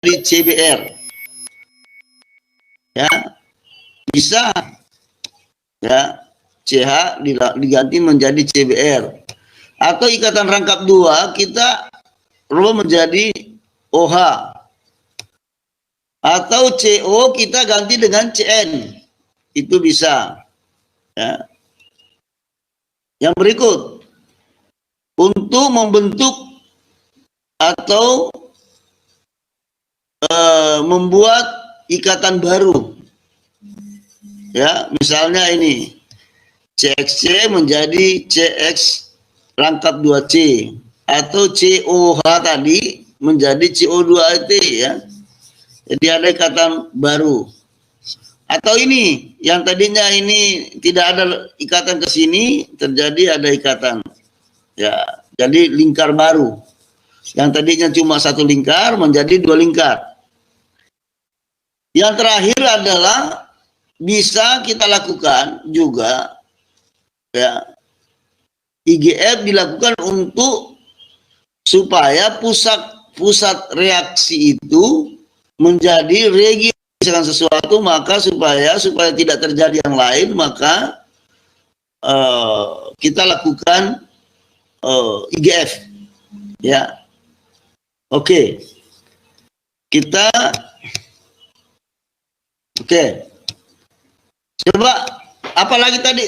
CBr. Ya, bisa ya, CH diganti menjadi CBr. Atau ikatan rangkap 2 kita rubah menjadi OH. Atau CO kita ganti dengan CN. Itu bisa. Ya. Yang berikut, untuk membentuk atau membuat ikatan baru. Ya, misalnya ini CXC menjadi CX rangkap 2C, atau COH tadi menjadi CO2T ya. Jadi ada ikatan baru. Atau ini yang tadinya ini tidak ada ikatan ke sini, terjadi ada ikatan. Ya, jadi lingkar baru. Yang tadinya cuma 1 lingkar menjadi 2 lingkar. Yang terakhir adalah bisa kita lakukan juga ya, IGF dilakukan untuk supaya pusat reaksi itu menjadi regi sesuatu, maka supaya tidak terjadi yang lain, maka kita lakukan IGF ya. Oke. Coba apa lagi tadi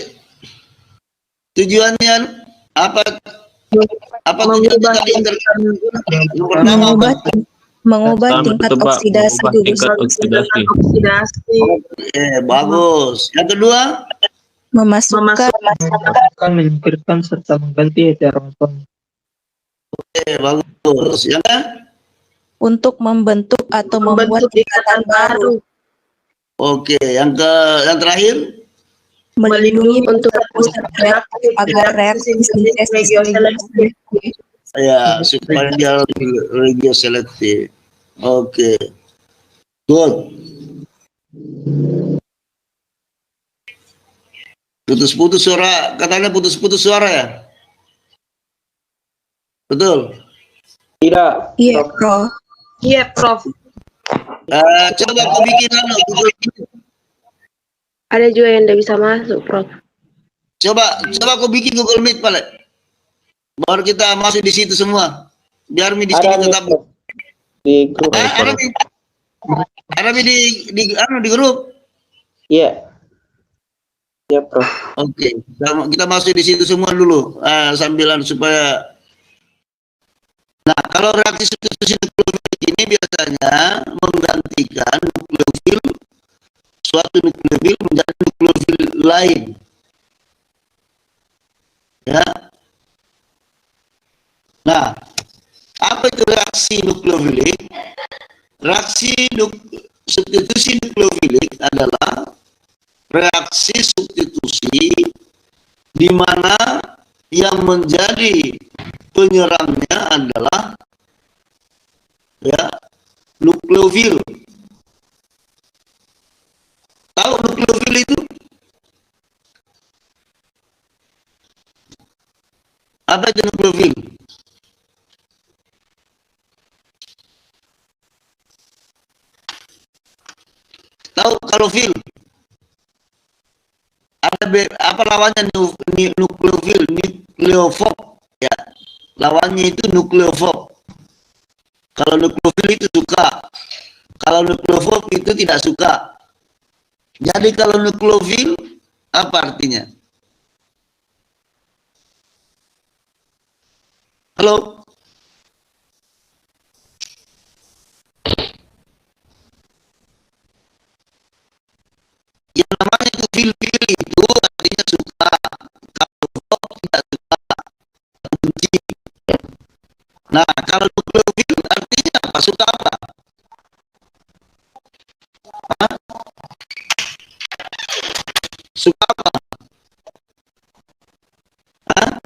tujuannya, apa tujuannya tadi? Yang pertama mengubah tingkat oksidasi. Oke, bagus. Yang kedua, memasukkan menyingkirkan serta mengganti heteroatom. Oke, bagus. Yang kan? Untuk membentuk atau membuat ikatan baru. Oke, yang terakhir, melindungi untuk pusat reaktif agar reaksi sintesis ya, supaya dia regioselektif. Oke. Good. Putus-putus suara, katanya putus-putus suara ya? Betul? Tidak. Iya, Prof. Iya, Prof. Coba aku bikin Ada juga yang tidak bisa masuk, Prof. Coba aku bikin Google Meet, Pak. Baru kita masuk di situ semua. Biar di sini tetap di grup. Ada di grup. Iya. Iya, Prof. Oke, kita masuk di situ semua dulu, sambilan supaya. Nah, kalau reaksi substitusi nukleofil ini biasanya menggantikan nukleofil, suatu nukleofil menjadi nukleofil lain. Ya. Nah, apa itu reaksi nukleofilik? Substitusi nukleofilik adalah reaksi substitusi di mana yang menjadi penyerangnya adalah ya nukleofil. Tahu nukleofil itu? Apa itu nukleofil? Tahu kalau fil? Ada apa lawannya nukleofil? Nukleofob ya. Lawannya itu nukleofob. Kalau nukleofil itu suka. Kalau nukleofob itu tidak suka. Jadi kalau nukleofil apa artinya? Halo? Yang namanya itu fil-fil itu artinya suka. Kalau fob tidak suka, benci. Nah, kalau nukleofil artinya apa? Suka apa? Hah? Suka apa? Hah?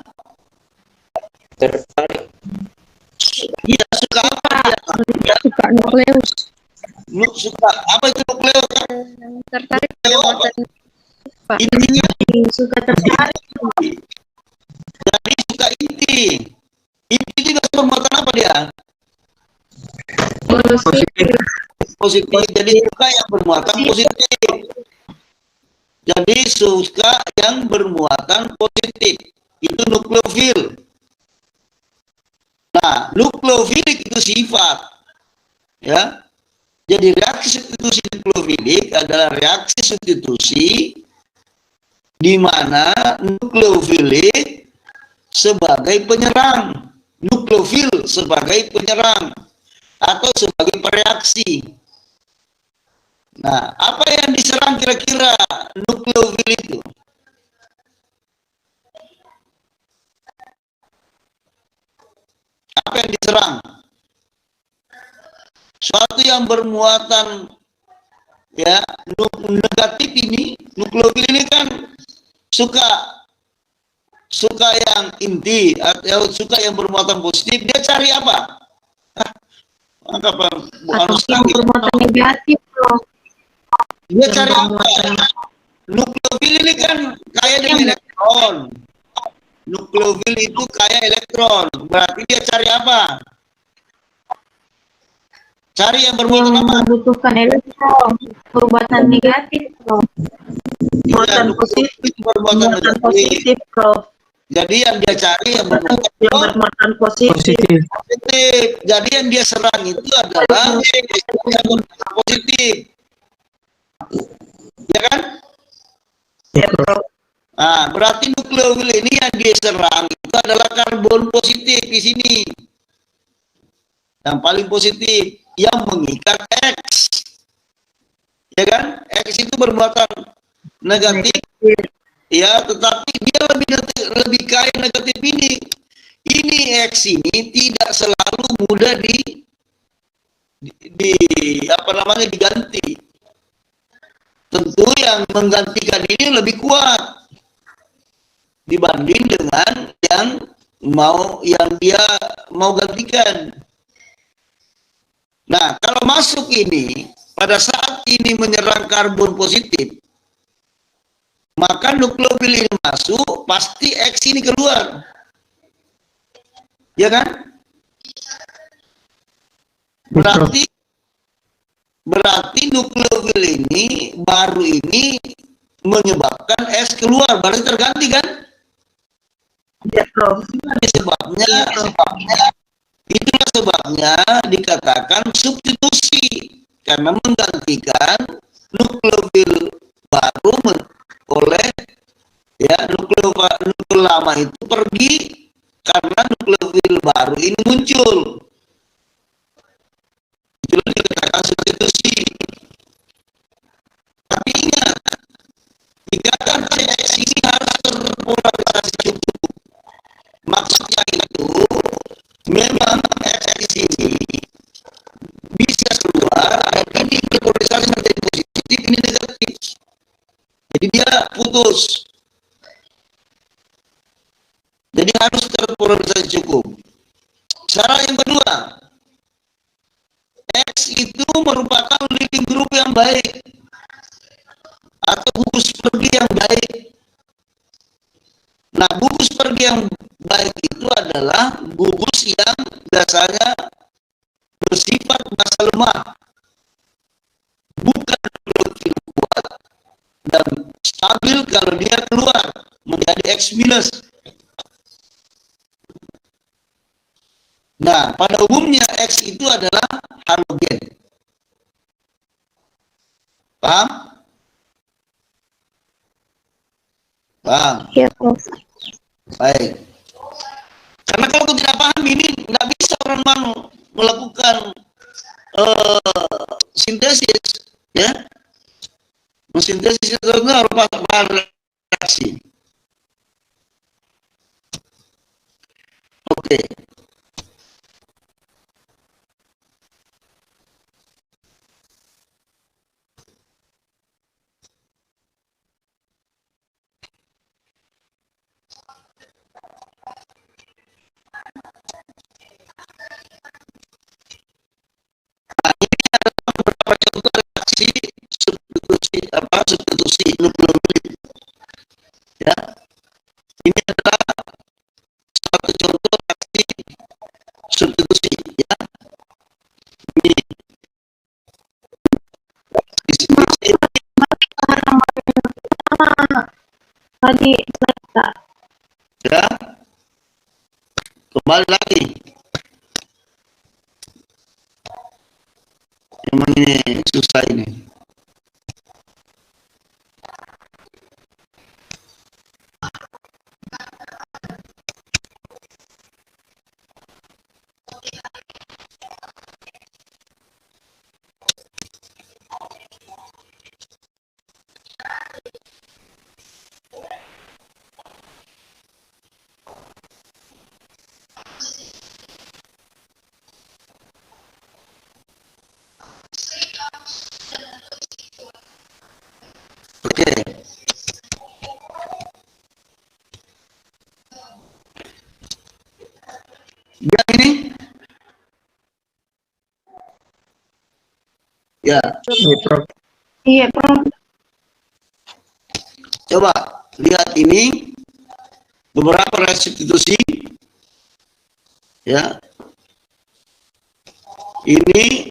Tertarik. Iya, suka apa? Ya. Suka nukleus. Suka apa itu nukleus? Tertarik pada muatan. Intinya Suka tertarik. jadi suka inti. Inti itu juga muatan apa dia? positif. Jadi suka yang bermuatan positif. Jadi suka yang bermuatan positif itu nukleofil. Nah, nukleofilik itu sifat, ya. Jadi reaksi substitusi nukleofilik adalah reaksi substitusi di mana nukleofilik sebagai penyerang, nukleofil sebagai penyerang atau sebagai pereaksi. Nah, apa yang diserang kira-kira nukleofil itu? Apa yang diserang? Suatu yang bermuatan ya negatif ini, nukleofil ini kan suka yang inti atau suka yang bermuatan positif, dia cari apa? Apa harus bermuatan negatif, Prof. Dia cari apa? Nukleofil ini kan kaya dengan elektron. Nukleofil itu kaya elektron. Berarti dia cari apa? Cari yang bermuatan apa? Membutuhkan elektron, perbuatan negatif, Prof. Bermuatan positif. Bermuatan positif, Prof. Jadi yang dia cari yang bermuatan Positif. Jadi yang dia serang itu adalah yang bermuatan positif. Ya kan? Ya, Prof. Nah, berarti nukleofil ini yang dia serang itu adalah karbon positif di sini. Yang paling positif yang mengikat X. Ya kan? X itu bermuatan negatif. Ya, tetapi dia lebih kaya negatif ini. Ini X ini tidak selalu mudah diganti. Tentu yang menggantikan ini lebih kuat dibanding dengan yang dia mau gantikan. Nah, kalau masuk ini pada saat ini menyerang karbon positif, maka nukleofil ini masuk, pasti X ini keluar. Ya kan? Berarti nukleofil ini baru ini menyebabkan S keluar, berarti terganti kan? Ya, Prof. Itulah sebabnya dikatakan substitusi, karena menggantikan nukleofil baru oleh nukleofil lama itu pergi karena nukleofil baru ini muncul. Itulah dikatakan substitusi. Tapi ingat, ikatan CX ini harus terpolarisasi cukup. Maksudnya itu memang X ini bisa keluar dan ini terpolarisasi menjadi positif, ini negatif. Jadi dia putus. Jadi harus terpolarisasi cukup. Cara yang kedua, X itu merupakan leading group yang baik atau gugus pergi yang baik. Nah, gugus pergi yang baik itu adalah gugus yang biasanya bersifat massa lemah, bukan kuat dan stabil kalau dia keluar menjadi X minus. Nah, pada umumnya X itu adalah halogen. Paham? Paham? Ya, Prof. Baik. Karena kalau tidak paham ini, nggak bisa orang melakukan sintesis, ya. Sintesis itu harus paham reaksi. Oke. Beberapa contoh reaksi substitusi substitusi nukleofil, ya. tadi selesai. Ya, kembali lagi. Emang ini susah ini. Oke. Yang ini, ya, Iya, Prof. Iya, Prof. coba lihat ini beberapa restitusi, ya. Ini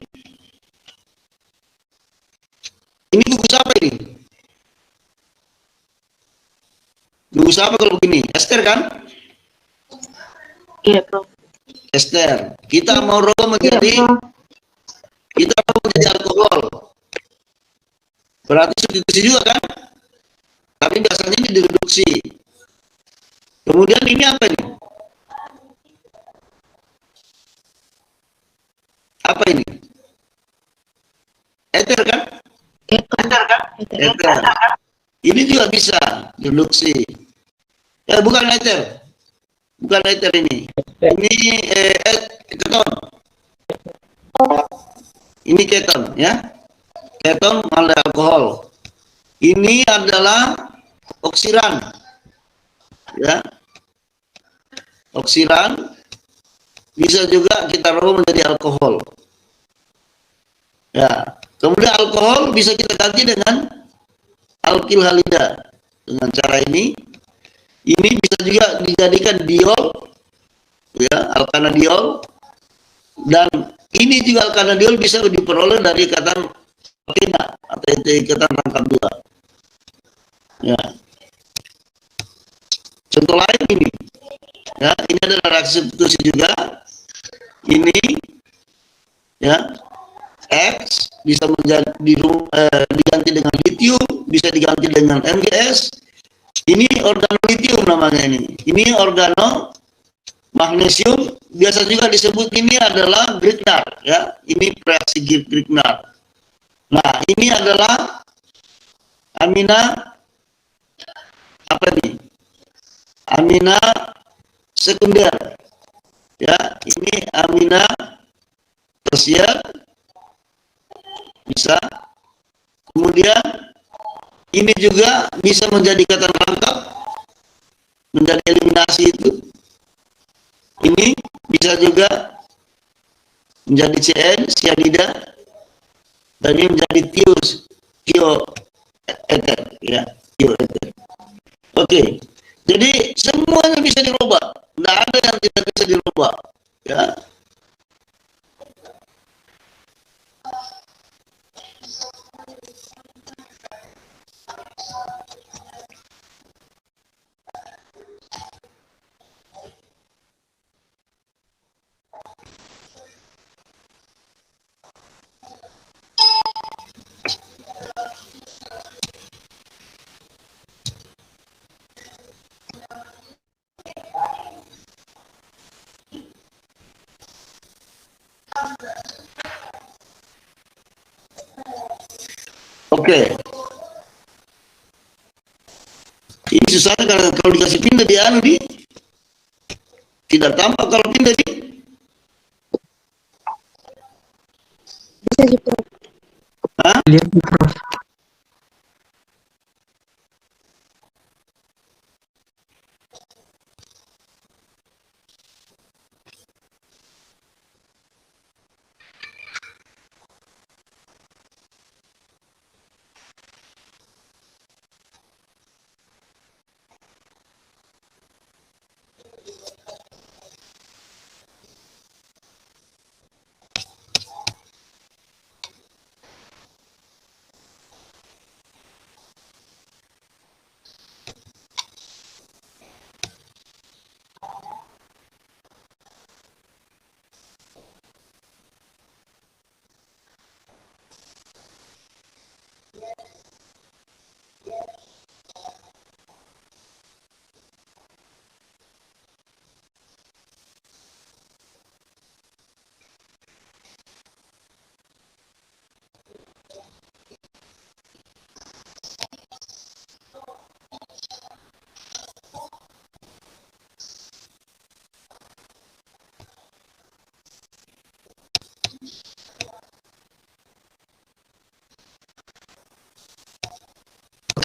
gugus apa ini? Gugus apa kalau begini? Ester kan? Iya, Prof. Ester. Kita mau rubah Iya, menjadi Prof. alkohol. Berarti substitusi juga kan? Tapi biasanya ini direduksi. Kemudian ini apa ini? Apa ini? Eter kan? Eter. Ini juga bisa reduksi. Ya, bukan eter. Bukan eter ini. Ini keton. Ini keton, ya. Keton malai alkohol. Ini adalah oksiran. Ya. Oksiran bisa juga kita rubah menjadi alkohol. Ya. Kemudian alkohol bisa kita ganti dengan alkil halida. Dengan cara ini bisa juga dijadikan diol, ya, alkanadiol, dan ini juga alkanadiol bisa diperoleh dari ikatan alkena atau ikatan rangkap dua. Ya. Contoh lain ini, ya, ini adalah reaksi substitusi juga. Ini, ya, X bisa menjadi diganti dengan litium, bisa diganti dengan MgS. Ini organolitium namanya ini. Ini organo magnesium, biasa juga disebut ini adalah Grignard, ya. Ini reaksi Grignard. Nah, ini adalah amina apa nih? Amina sekunder. Ya, ini amina tersier bisa. Kemudian ini juga bisa menjadi ikatan rangkap, menjadi eliminasi itu. Ini bisa juga menjadi CN, cyanida, dan ini menjadi thioether, ya, thioether. Oke, jadi semuanya bisa dirubah, tidak ada yang tidak bisa dirubah, ya. Oke, ini susah kalau dikasih pindah di anu di tidak tampak kalau pindah di. Bisa sih, Prof. Hah? Lihat nih, Prof.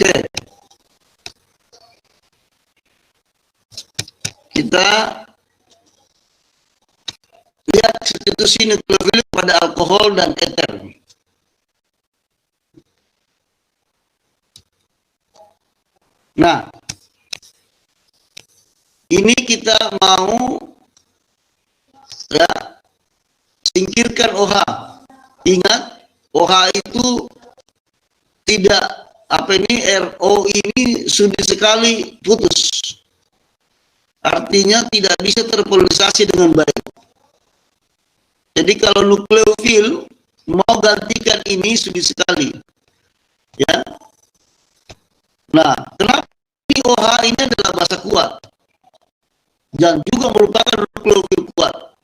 Oke. Kita lihat substitusi nukleofil pada alkohol dan eter. Nah, ini kita mau ya singkirkan OH. Ingat, OH itu tidak RO ini sulit sekali putus. Artinya tidak bisa terpolarisasi dengan baik. Jadi kalau nukleofil mau gantikan ini sulit sekali. Ya. Nah, kenapa ini OH ini adalah basa kuat dan juga merupakan nukleofil kuat,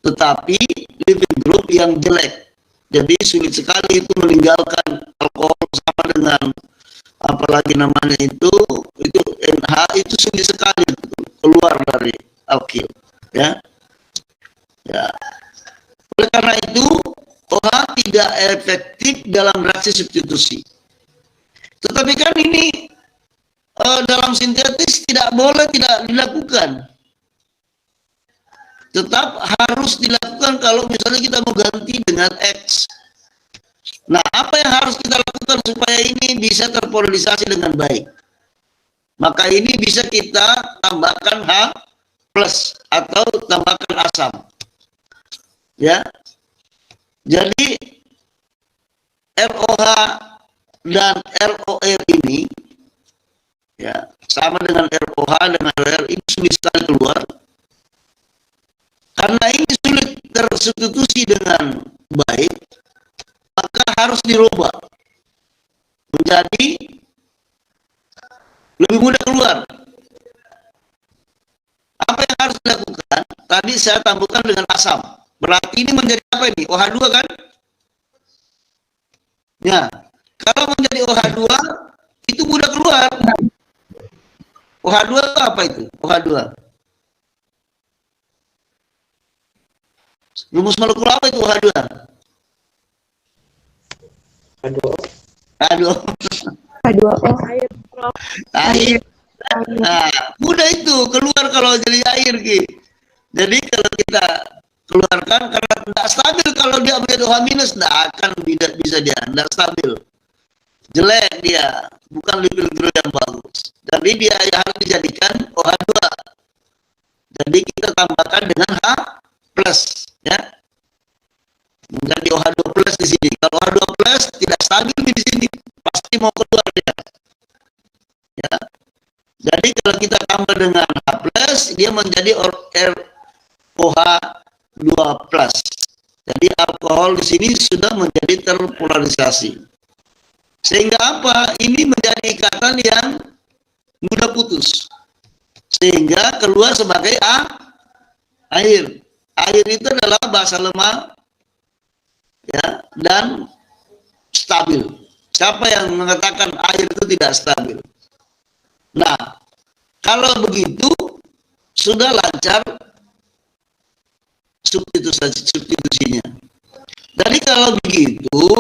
tetapi living group yang jelek. Jadi sulit sekali itu meninggalkan alkohol sama dengan apalagi namanya itu NH itu sulit sekali keluar dari alkil, ya. Ya. Oleh karena itu OH tidak efektif dalam reaksi substitusi. Tetapi kan ini dalam sintetis tidak boleh tidak dilakukan. Tetap harus dilakukan kalau misalnya kita mau ganti dengan X. Nah, apa yang harus kita lakukan supaya ini bisa terpolarisasi dengan baik? Maka ini bisa kita tambahkan H plus atau tambahkan asam. Ya. Jadi ROH dan ROR ini ya sama dengan ROH dengan ROR ini sulit sekali keluar. Karena ini sulit tersubstitusi dengan baik, maka harus dirubah menjadi lebih mudah keluar. Apa yang harus dilakukan? Tadi saya tambahkan dengan asam. Berarti ini menjadi apa ini? OH2 kan? Ya, kalau menjadi OH2 itu mudah keluar. OH2 itu apa itu? OH2. Rumus molekul apa itu OH2? Aduh. H2O. Air. Nah, mudah itu keluar kalau jadi air Ki. Jadi kalau kita keluarkan karena tidak stabil, kalau dia menjadi OH minus tidak akan bisa dia tidak stabil, jelek dia, bukan living group yang bagus. Jadi dia harus dijadikan OH2. Jadi kita tambahkan dengan H plus, ya, menjadi OH2 plus di sini. Kalau OH2 plus tidak stabil di sini, pasti mau keluar dia. Ya. Jadi kalau kita tambah dengan H plus, dia menjadi OH2 plus. Jadi alkohol di sini sudah menjadi terpolarisasi. Sehingga apa? Ini menjadi ikatan yang mudah putus. Sehingga keluar sebagai air. Air itu adalah basa lemah ya dan stabil. Siapa yang mengatakan air itu tidak stabil? Nah, kalau begitu sudah lancar substitusinya. Jadi kalau begitu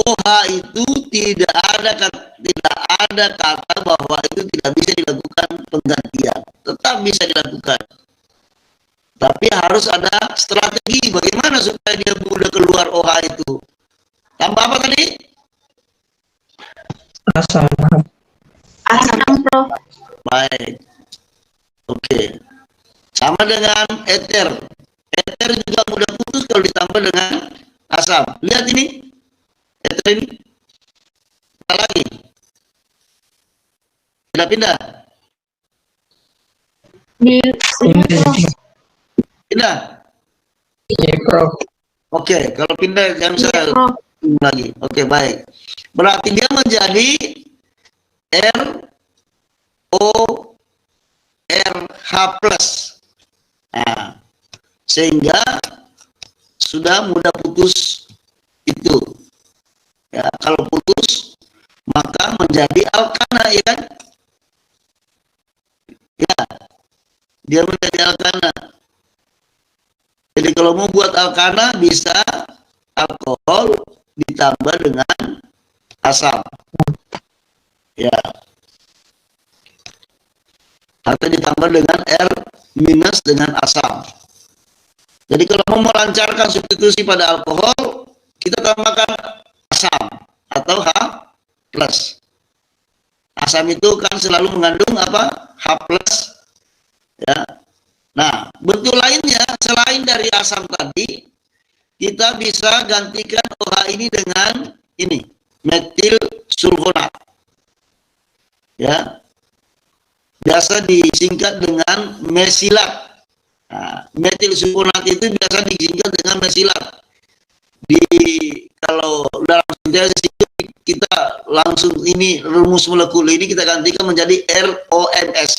OH itu tidak ada kata bahwa itu tidak bisa dilakukan penggantian. Tetap bisa dilakukan. Tapi harus ada strategi bagaimana supaya dia mudah keluar OH itu. Tambah apa tadi? Asam. Asam, Prof. Baik. Oke. Sama dengan eter. Eter juga mudah putus kalau ditambah dengan asam. Lihat ini. Eter ini. Kita lagi. Pindah-pindah. Di ini, Prof. Pindah. Iya, Prof. Oke, kalau pindah jangan Iya, saya Prof. lagi. Oke, baik. Berarti dia menjadi RORH plus. Nah, sehingga sudah mudah putus itu. Ya, kalau putus maka menjadi alkana, ya kan? Ya, dia menjadi alkana. Jadi kalau mau buat alkana bisa alkohol ditambah dengan asam. Ya. Atau ditambah dengan R minus dengan asam. Jadi kalau mau melancarkan substitusi pada alkohol, kita tambahkan asam atau H plus. Asam itu kan selalu mengandung apa? H plus. Ya. Nah, bentuk lainnya selain dari asam tadi, kita bisa gantikan OH ini dengan ini, metil sulfonat. Ya. Biasa disingkat dengan mesilat. Nah, metil sulfonat itu biasa disingkat dengan mesilat. Kalau dalam sintesis kita langsung ini rumus molekul ini kita gantikan menjadi ROMS.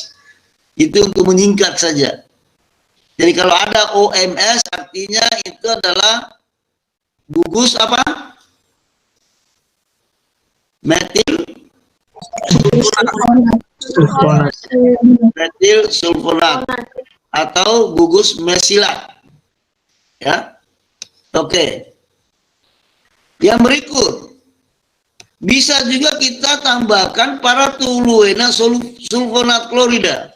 Itu untuk menyingkat saja. Jadi kalau ada OMS artinya itu adalah gugus apa? Metil Sulfonat. metil sulfonat atau gugus mesilat. Ya. Oke. Yang berikut, bisa juga kita tambahkan paratoluena sulfonat klorida.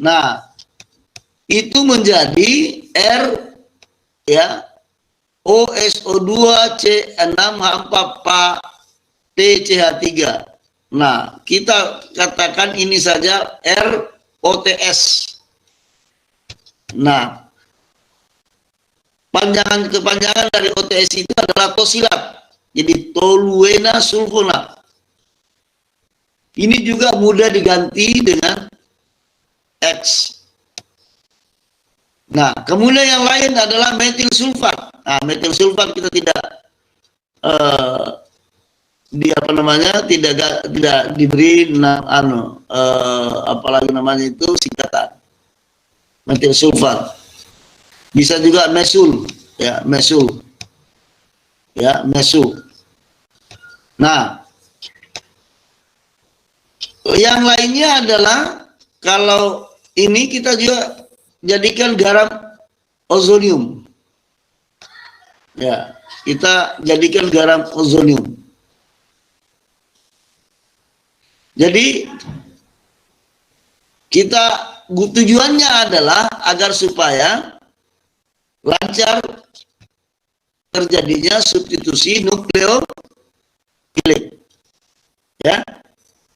Nah, itu menjadi R ya OSO2 C6H4 TCH3. Nah, kita katakan ini saja ROTS. Nah, kepanjangan dari OTS itu adalah tosilat. Jadi toluena sulfonat. Ini juga mudah diganti dengan X. Nah, kemudian yang lain adalah metil sulfat. Nah, metil sulfat kita tidak tidak diberi apalagi namanya itu singkatan. Metil sulfat. Bisa juga mesul, ya, mesul. Ya, mesul. Nah, yang lainnya adalah kalau ini kita juga jadikan garam ozonium. Ya, kita jadikan garam ozonium. Jadi tujuannya adalah agar supaya lancar terjadinya substitusi nukleofilik. Ya,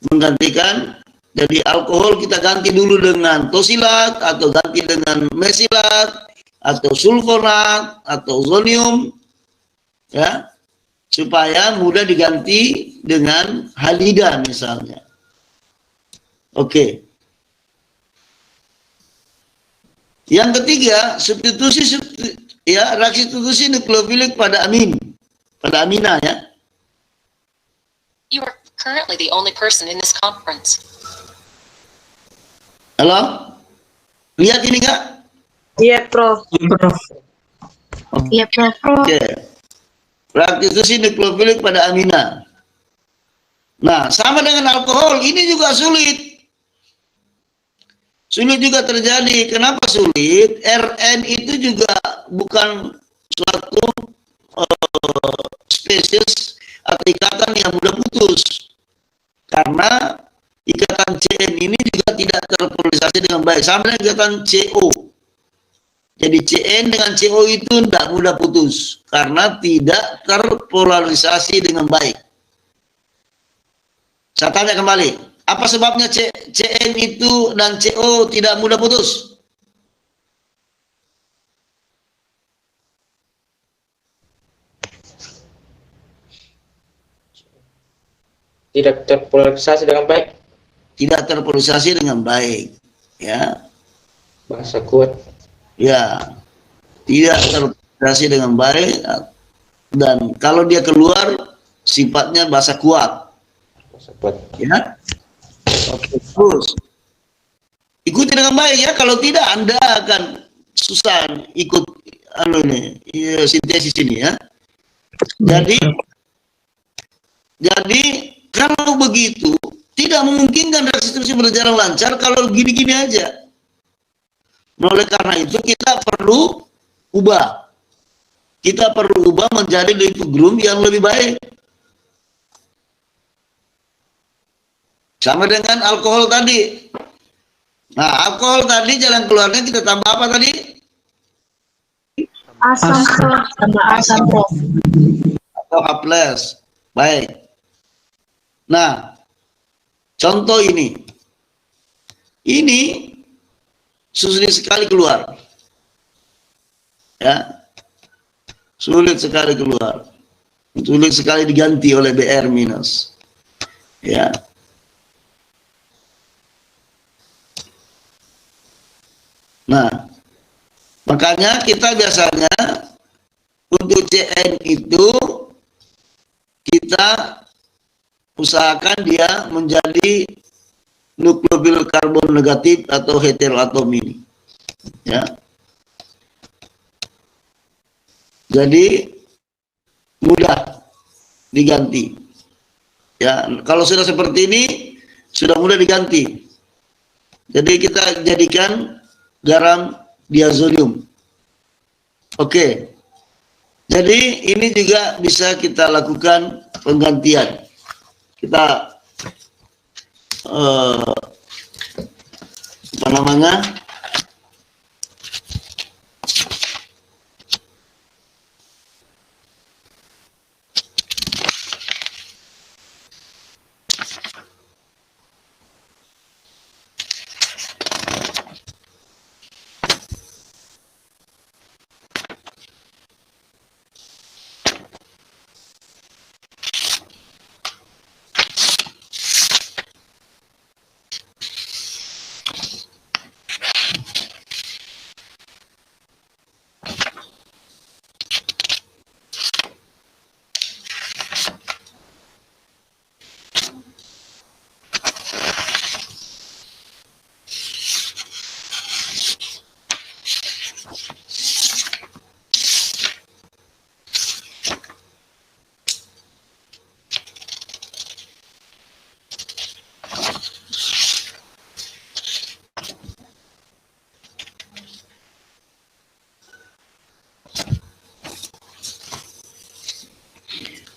menggantikan. Jadi alkohol kita ganti dulu dengan tosilat atau ganti dengan mesilat atau sulfonat atau ozonium, ya, supaya mudah diganti dengan halida misalnya. Oke. Yang ketiga, reaksi substitusi nukleofilik pada amina, ya. You are currently the only person in this conference. Halo? Lihat ini enggak? Iya, Prof. Iya, Prof. Oke. Reaksi substitusi nukleofilik pada amina. Nah, sama dengan alkohol, ini juga sulit. Sulit juga terjadi. Kenapa sulit? Rn itu juga bukan suatu spesies atau ikatan yang mudah putus. Karena ikatan Cn ini juga tidak terpolarisasi dengan baik. Sama dengan ikatan CO. Jadi Cn dengan CO itu tidak mudah putus. Karena tidak terpolarisasi dengan baik. Saya tanya kembali. Apa sebabnya Cn itu dan CO tidak mudah putus? Tidak terpolarisasi dengan baik. Tidak terpolarisasi dengan baik, ya. Bahasa kuat. Ya, tidak terpolarisasi dengan baik Dan kalau dia keluar sifatnya basa kuat. Sebut. Ya. Oke, terus ikuti dengan baik ya, kalau tidak Anda akan susah ikut sintesis ini ya. Jadi kalau begitu tidak memungkinkan reaksi tersebut berjalan lancar kalau gini-gini aja. Oleh karena itu kita perlu ubah. Kita perlu ubah menjadi liquid groom yang lebih baik. Sama dengan alkohol tadi. Nah, alkohol tadi jalan keluarnya kita tambah apa tadi? Asam Sama asam prof. Atau H+. Baik. Nah, contoh ini. Ini sulit sekali keluar. Ya. Sulit sekali keluar. Sulit sekali diganti oleh Br-. Ya. Nah, makanya kita biasanya untuk CN itu kita usahakan dia menjadi nukleofil karbon negatif atau heteroatom ini. Ya. Jadi mudah diganti. Ya, kalau sudah seperti ini sudah mudah diganti. Jadi kita jadikan garam diazonium. Oke. Jadi ini juga bisa kita lakukan penggantian. Kita apa namanya?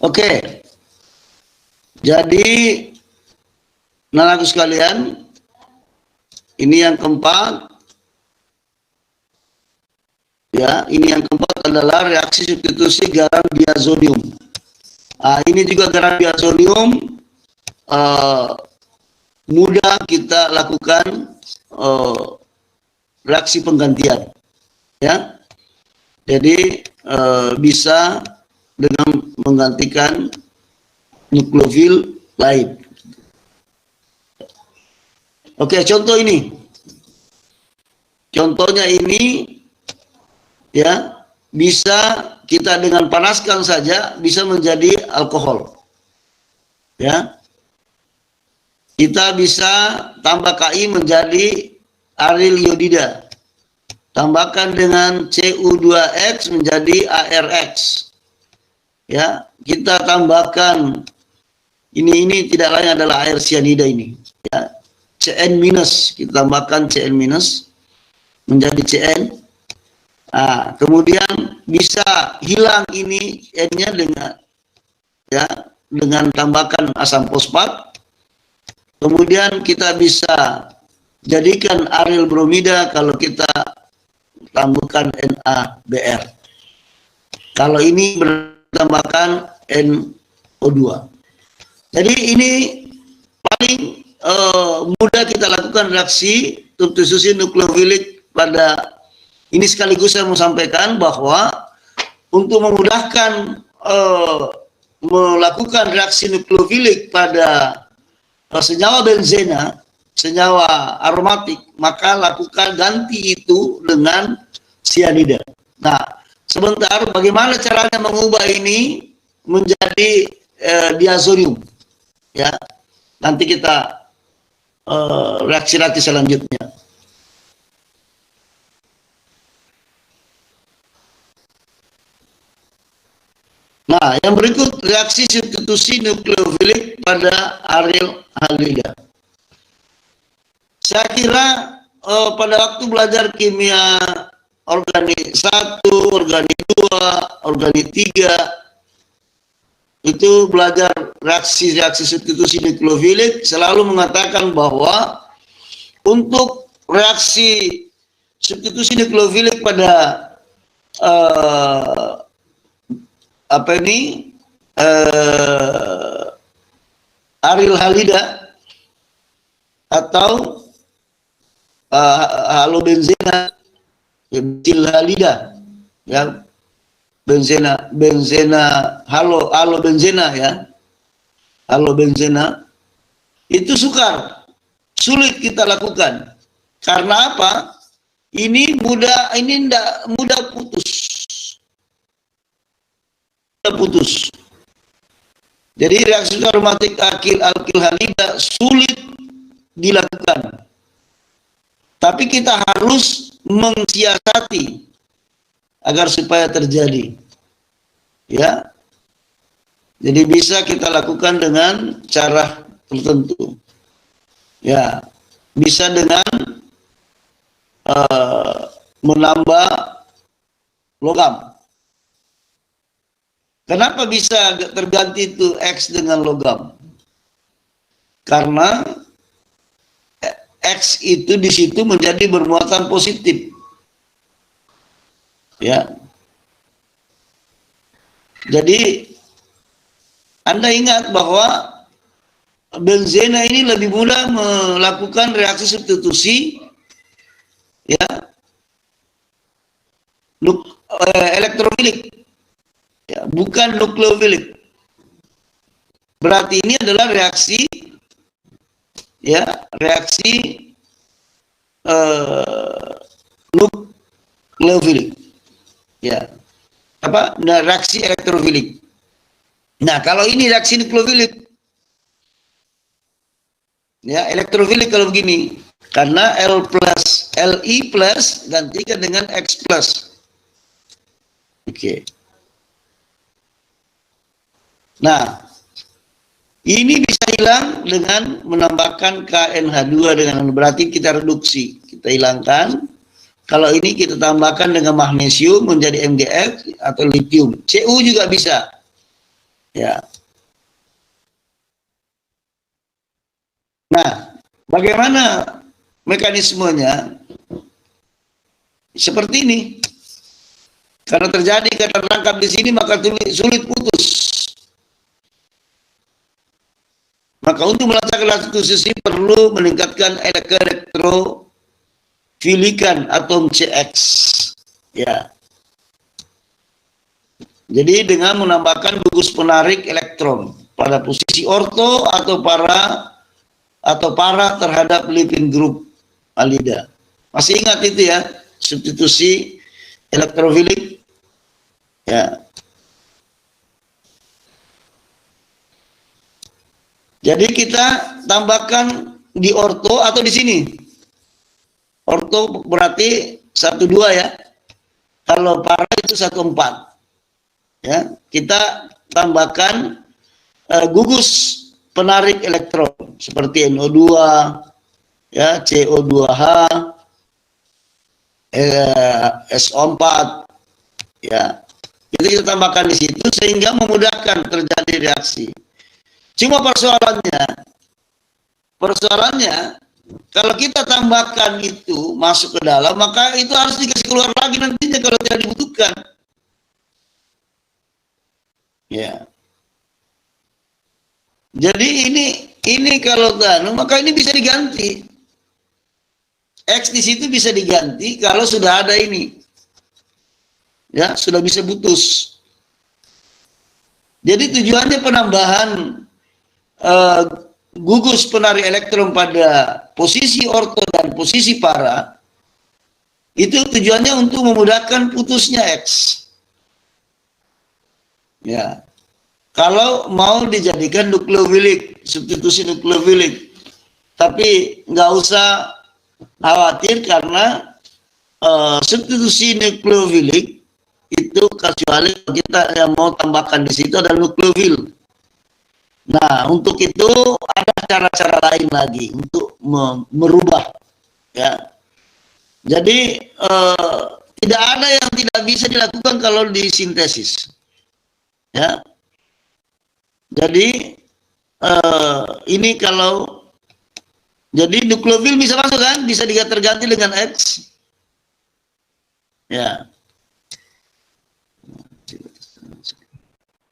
Oke. Jadi anak-anakku sekalian, ini yang keempat. Ya, ini yang keempat adalah reaksi substitusi garam diazonium. Ini juga garam diazonium mudah kita lakukan reaksi penggantian. Ya. Jadi bisa dengan menggantikan nukleofil lain. Oke, contoh ini. Contohnya ini ya, bisa kita dengan panaskan saja bisa menjadi alkohol. Ya. Kita bisa tambah Ki menjadi aril iodida. Tambahkan dengan Cu2X menjadi ARX. Ya, kita tambahkan ini tidak lain adalah air sianida ini. Ya, Cn-, kita tambahkan Cn- menjadi Cn. Kemudian bisa hilang ini N-nya dengan tambahkan asam fosfat. Kemudian kita bisa jadikan aril bromida kalau kita tambahkan NaBr. Kalau ini tambahkan NO2. Jadi ini paling mudah kita lakukan reaksi substitusi nukleofilik pada ini. Sekaligus saya mau sampaikan bahwa untuk memudahkan melakukan reaksi nukleofilik pada senyawa benzena, senyawa aromatik, maka lakukan ganti itu dengan sianida. Nah, sebentar bagaimana caranya mengubah ini menjadi diazonium. Ya, nanti kita reaksi-reaksi selanjutnya. Nah, yang berikut reaksi substitusi nukleofilik pada aryl halida. Saya kira pada waktu belajar kimia organik 1, organik 2, organik 3, itu belajar reaksi-reaksi substitusi nukleofilik selalu mengatakan bahwa untuk reaksi substitusi nukleofilik pada aryl halida atau halobenzena, bensil halida, ya, halobenzena ya, halobenzena itu sukar, sulit kita lakukan. Karena apa? Ini tidak mudah putus. Jadi reaksi aromatik alkil halida sulit dilakukan. Tapi kita harus mensiasati agar supaya terjadi. Ya. Jadi bisa kita lakukan dengan cara tertentu. Ya, bisa dengan menambah logam. Kenapa bisa terganti itu X dengan logam? Karena X itu di situ menjadi bermuatan positif. Ya. Jadi Anda ingat bahwa benzena ini lebih mudah melakukan reaksi substitusi, ya, elektrofilik, ya, bukan nukleofilik. Berarti ini adalah reaksi, ya, reaksi nukleofilik, ya, apa? Nah, reaksi elektrofilik. Nah, kalau ini reaksi nukleofilik, ya, elektrofilik kalau begini, karena Li plus gantikan dengan X plus. Oke. Nah, ini bisa hilang dengan menambahkan KNH2 dengan berarti kita reduksi, kita hilangkan. Kalau ini kita tambahkan dengan magnesium menjadi MgX atau lithium. Cu juga bisa. Ya. Nah, bagaimana mekanismenya? Seperti ini. Karena terjadi ikatan rangkap di sini maka sulit putus. Maka untuk melakukan substitusi perlu meningkatkan elektrofilikan atom CX. Ya. Jadi dengan menambahkan gugus penarik elektron pada posisi orto atau para terhadap lipin grup alida. Masih ingat itu ya, substitusi elektrofilik. Ya. Jadi kita tambahkan di orto atau di sini. Orto berarti 1,2 ya. Kalau para itu 1,4. Ya, kita tambahkan gugus penarik elektron seperti NO2, ya, CO2H, SO4, ya. Itu kita tambahkan di situ sehingga memudahkan terjadi reaksi. Cuma persoalannya kalau kita tambahkan itu masuk ke dalam, maka itu harus dikasih keluar lagi nantinya kalau tidak dibutuhkan. Ya. Jadi ini kalau maka ini bisa diganti. X di situ bisa diganti kalau sudah ada ini. Ya, sudah bisa putus. Jadi tujuannya penambahan gugus penarik elektron pada posisi orto dan posisi para itu tujuannya untuk memudahkan putusnya X. Ya. Kalau mau dijadikan nukleofilik, substitusi nukleofilik, tapi nggak usah khawatir karena substitusi nukleofilik itu kecuali kita yang mau tambahkan di situ adalah nukleofil. Nah, untuk itu ada cara-cara lain lagi untuk merubah, ya. Jadi tidak ada yang tidak bisa dilakukan kalau disintesis, ya. Jadi ini kalau jadi nukleofil bisa masuk kan, bisa terganti dengan X, ya.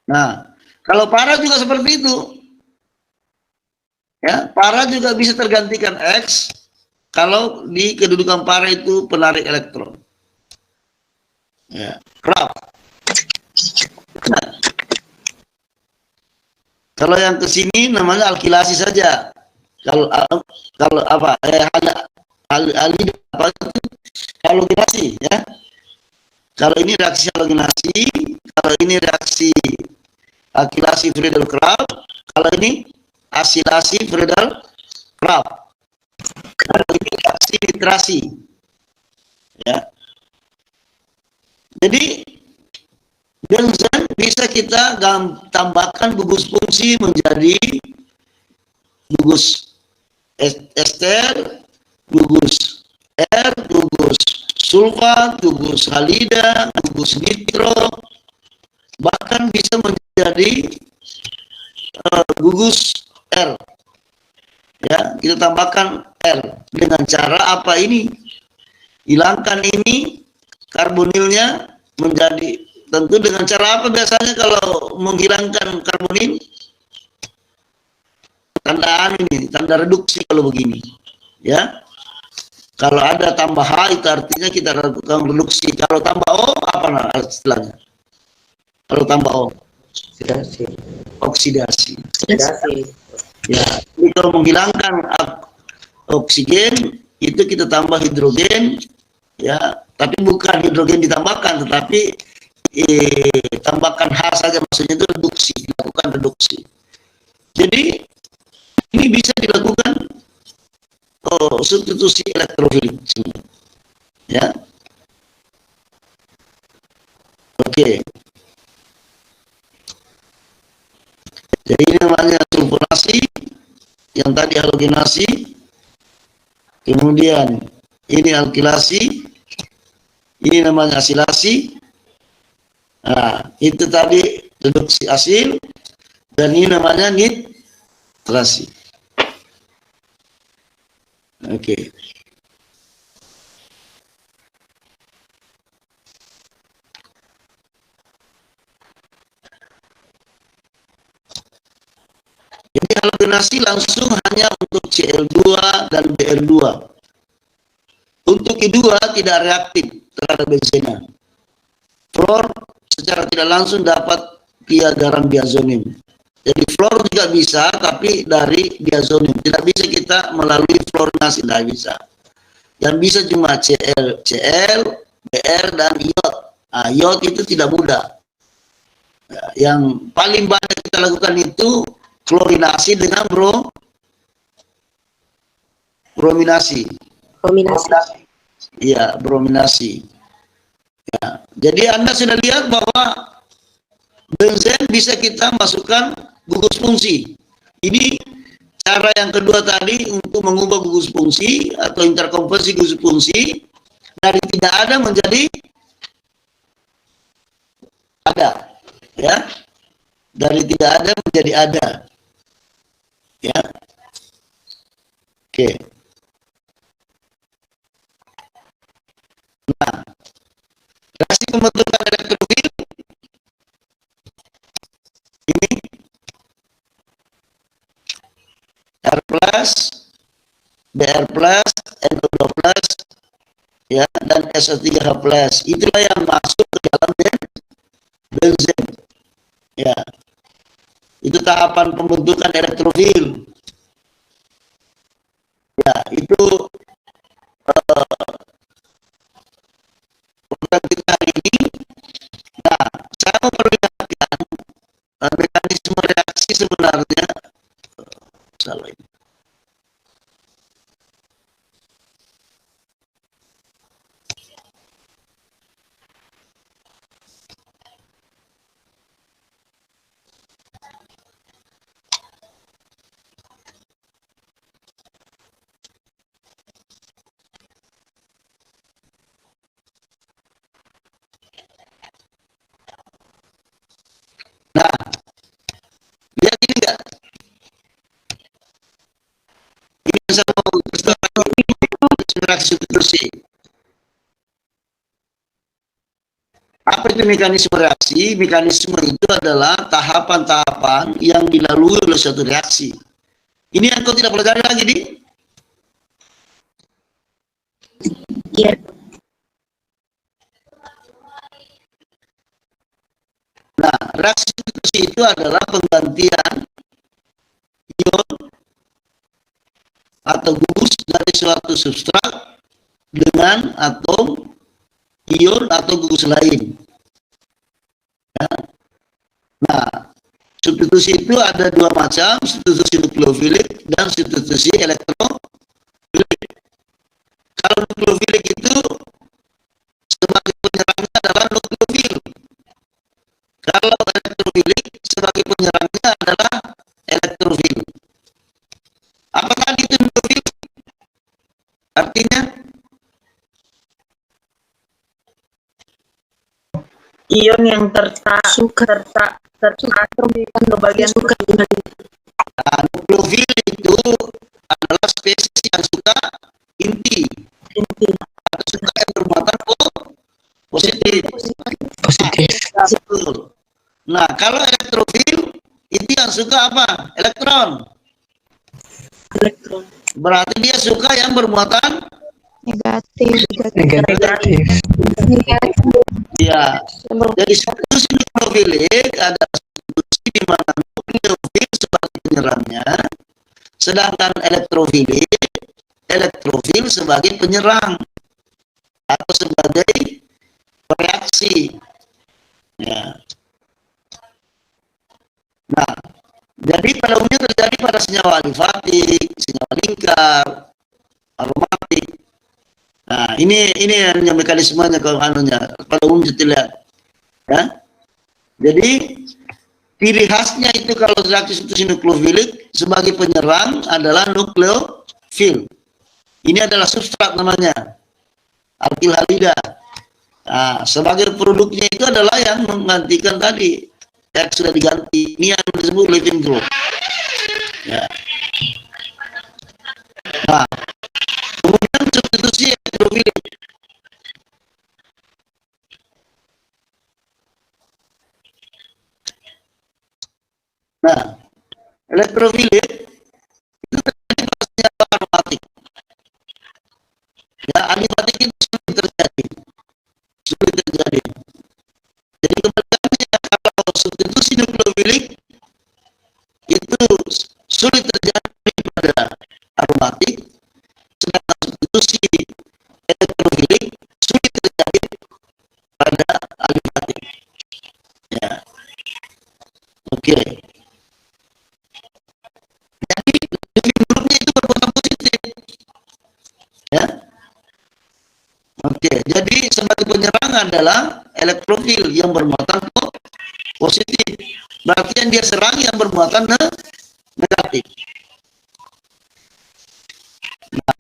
Nah, kalau para juga seperti itu, ya, para juga bisa tergantikan X kalau di kedudukan para itu penarik elektron, ya, Kraft. Nah, kalau yang ke sini namanya alkilasi saja. Kalau apa? Halogenasi, ya. Kalau ini reaksi halogenasi, kalau ini reaksi alkilasi Friedel-Crafts, kalau ini asilasi Friedel-Crafts, kalau ini reaksi nitrasi, ya. Jadi benzen bisa kita tambahkan gugus fungsi menjadi gugus ester, gugus R, gugus sulfat, gugus halida, gugus nitro, bahkan bisa menjadi gugus R, ya. Kita tambahkan R dengan cara apa ini? Hilangkan ini karbonilnya menjadi, tentu dengan cara apa biasanya kalau menghilangkan karbonil? Tandaan ini, tanda reduksi kalau begini, ya. Kalau ada tambah H itu artinya kita lakukan reduksi. Kalau tambah O apa istilahnya? Kalau tambah O, Oksidasi. oksidasi. Oksidasi. Ya, jadi kalau menghilangkan oksigen itu kita tambah hidrogen, ya. Tapi bukan hidrogen ditambahkan, tetapi tambahkan H saja, maksudnya itu reduksi, dilakukan reduksi. Jadi ini bisa dilakukan substitusi elektrofilik, ya. Oke. Jadi ini namanya sulfonasi, yang tadi halogenasi, kemudian ini alkilasi, ini namanya asilasi. Nah, itu tadi reduksi asil, dan ini namanya nitrasi. Oke. Jadi halogenasi langsung hanya untuk Cl2 dan Br2. Untuk I2 tidak reaktif terhadap benzena. Fluor secara tidak langsung dapat via garam diazonim. Jadi fluor juga bisa, tapi dari diazonim. Tidak bisa kita melalui fluorinasi, tidak bisa. Yang bisa cuma Cl, Br, dan iod. Nah, iod itu tidak mudah. Yang paling banyak kita lakukan itu fluorinasi dengan brominasi. Iya, brominasi. Ya, jadi Anda sudah lihat bahwa benzen bisa kita masukkan gugus fungsi. Ini cara yang kedua tadi untuk mengubah gugus fungsi atau interkonversi gugus fungsi dari tidak ada menjadi ada, ya. Dari tidak ada menjadi ada, ya. Oke. Nah, reaksi pembentukan elektrofil ini R plus, Br plus, NO2 plus, ya, dan SO3H plus. Itulah yang masuk ke dalam benzen, ya. Itu tahapan pembentukan elektrofil, ya. Itu program kita hari ini. Nah, saya memperlihatkan saya mau reaksi substitusi. Apa itu mekanisme reaksi? Mekanisme itu adalah tahapan-tahapan yang dilalui oleh suatu reaksi. Ini yang kau tidak pelajari lagi, Di? Iya. Nah, reaksi substitusi itu adalah penggantian ion atau gugus dari suatu substrat dengan atom ion atau gugus lain. Ya. Nah, substitusi itu ada dua macam, substitusi nukleofilik dan substitusi elektrofilik. Kalau nukleofilik itu sebagai penyerangnya adalah nukleofil. Kalau elektrofilik sebagai penyerangnya adalah elektrofil. Apa tadi itu nukleofil? Artinya Ion yang Suka. ke bagian Suka dengan nukleofil itu adalah spesies yang suka inti inti. atau suka yang bermuatan positif. positif. Betul. Nah, kalau elektrofil itu yang suka apa? Elektron. Elektron. Berarti dia suka yang bermuatan Negatif. Negatif. ya. Jadi substitusi nukleofilik ada substitusi di mana nukleofil sebagai penyerangnya, sedangkan elektrofil sebagai penyerang atau sebagai reaksi. Ya. Nah, jadi pada umumnya terjadi pada senyawa alifatik, senyawa lingkar, aromatik. Nah, ini hanya mekanismenya kalau anunya pada umumnya terlihat. Ya. Jadi ciri khasnya itu kalau reaksi substitusi nukleofilik sebagai penyerang adalah nukleofil. Ini adalah substrat namanya, alkil halida. Nah, sebagai produknya itu adalah yang menggantikan tadi yang sudah diganti. Ini yang disebut living group. Ya. Nah, kemudian substitusi elektrofilik. Nah, elektrofilik itu terjadi pada senyawa aromatik. Ya, alifatik itu sulit terjadi. Jadi kebalikannya, kalau substitusi nukleofilik itu sulit terjadi pada aromatik, sedangkan substitusi elektrofilik sulit terjadi pada alifatik. Ya, oke. Jadi living groupnya itu bermuatan positif. Ya, oke. Jadi sebagai penyerang adalah elektrofil yang bermuatan positif. Berarti yang dia serang yang bermuatan negatif. Nah,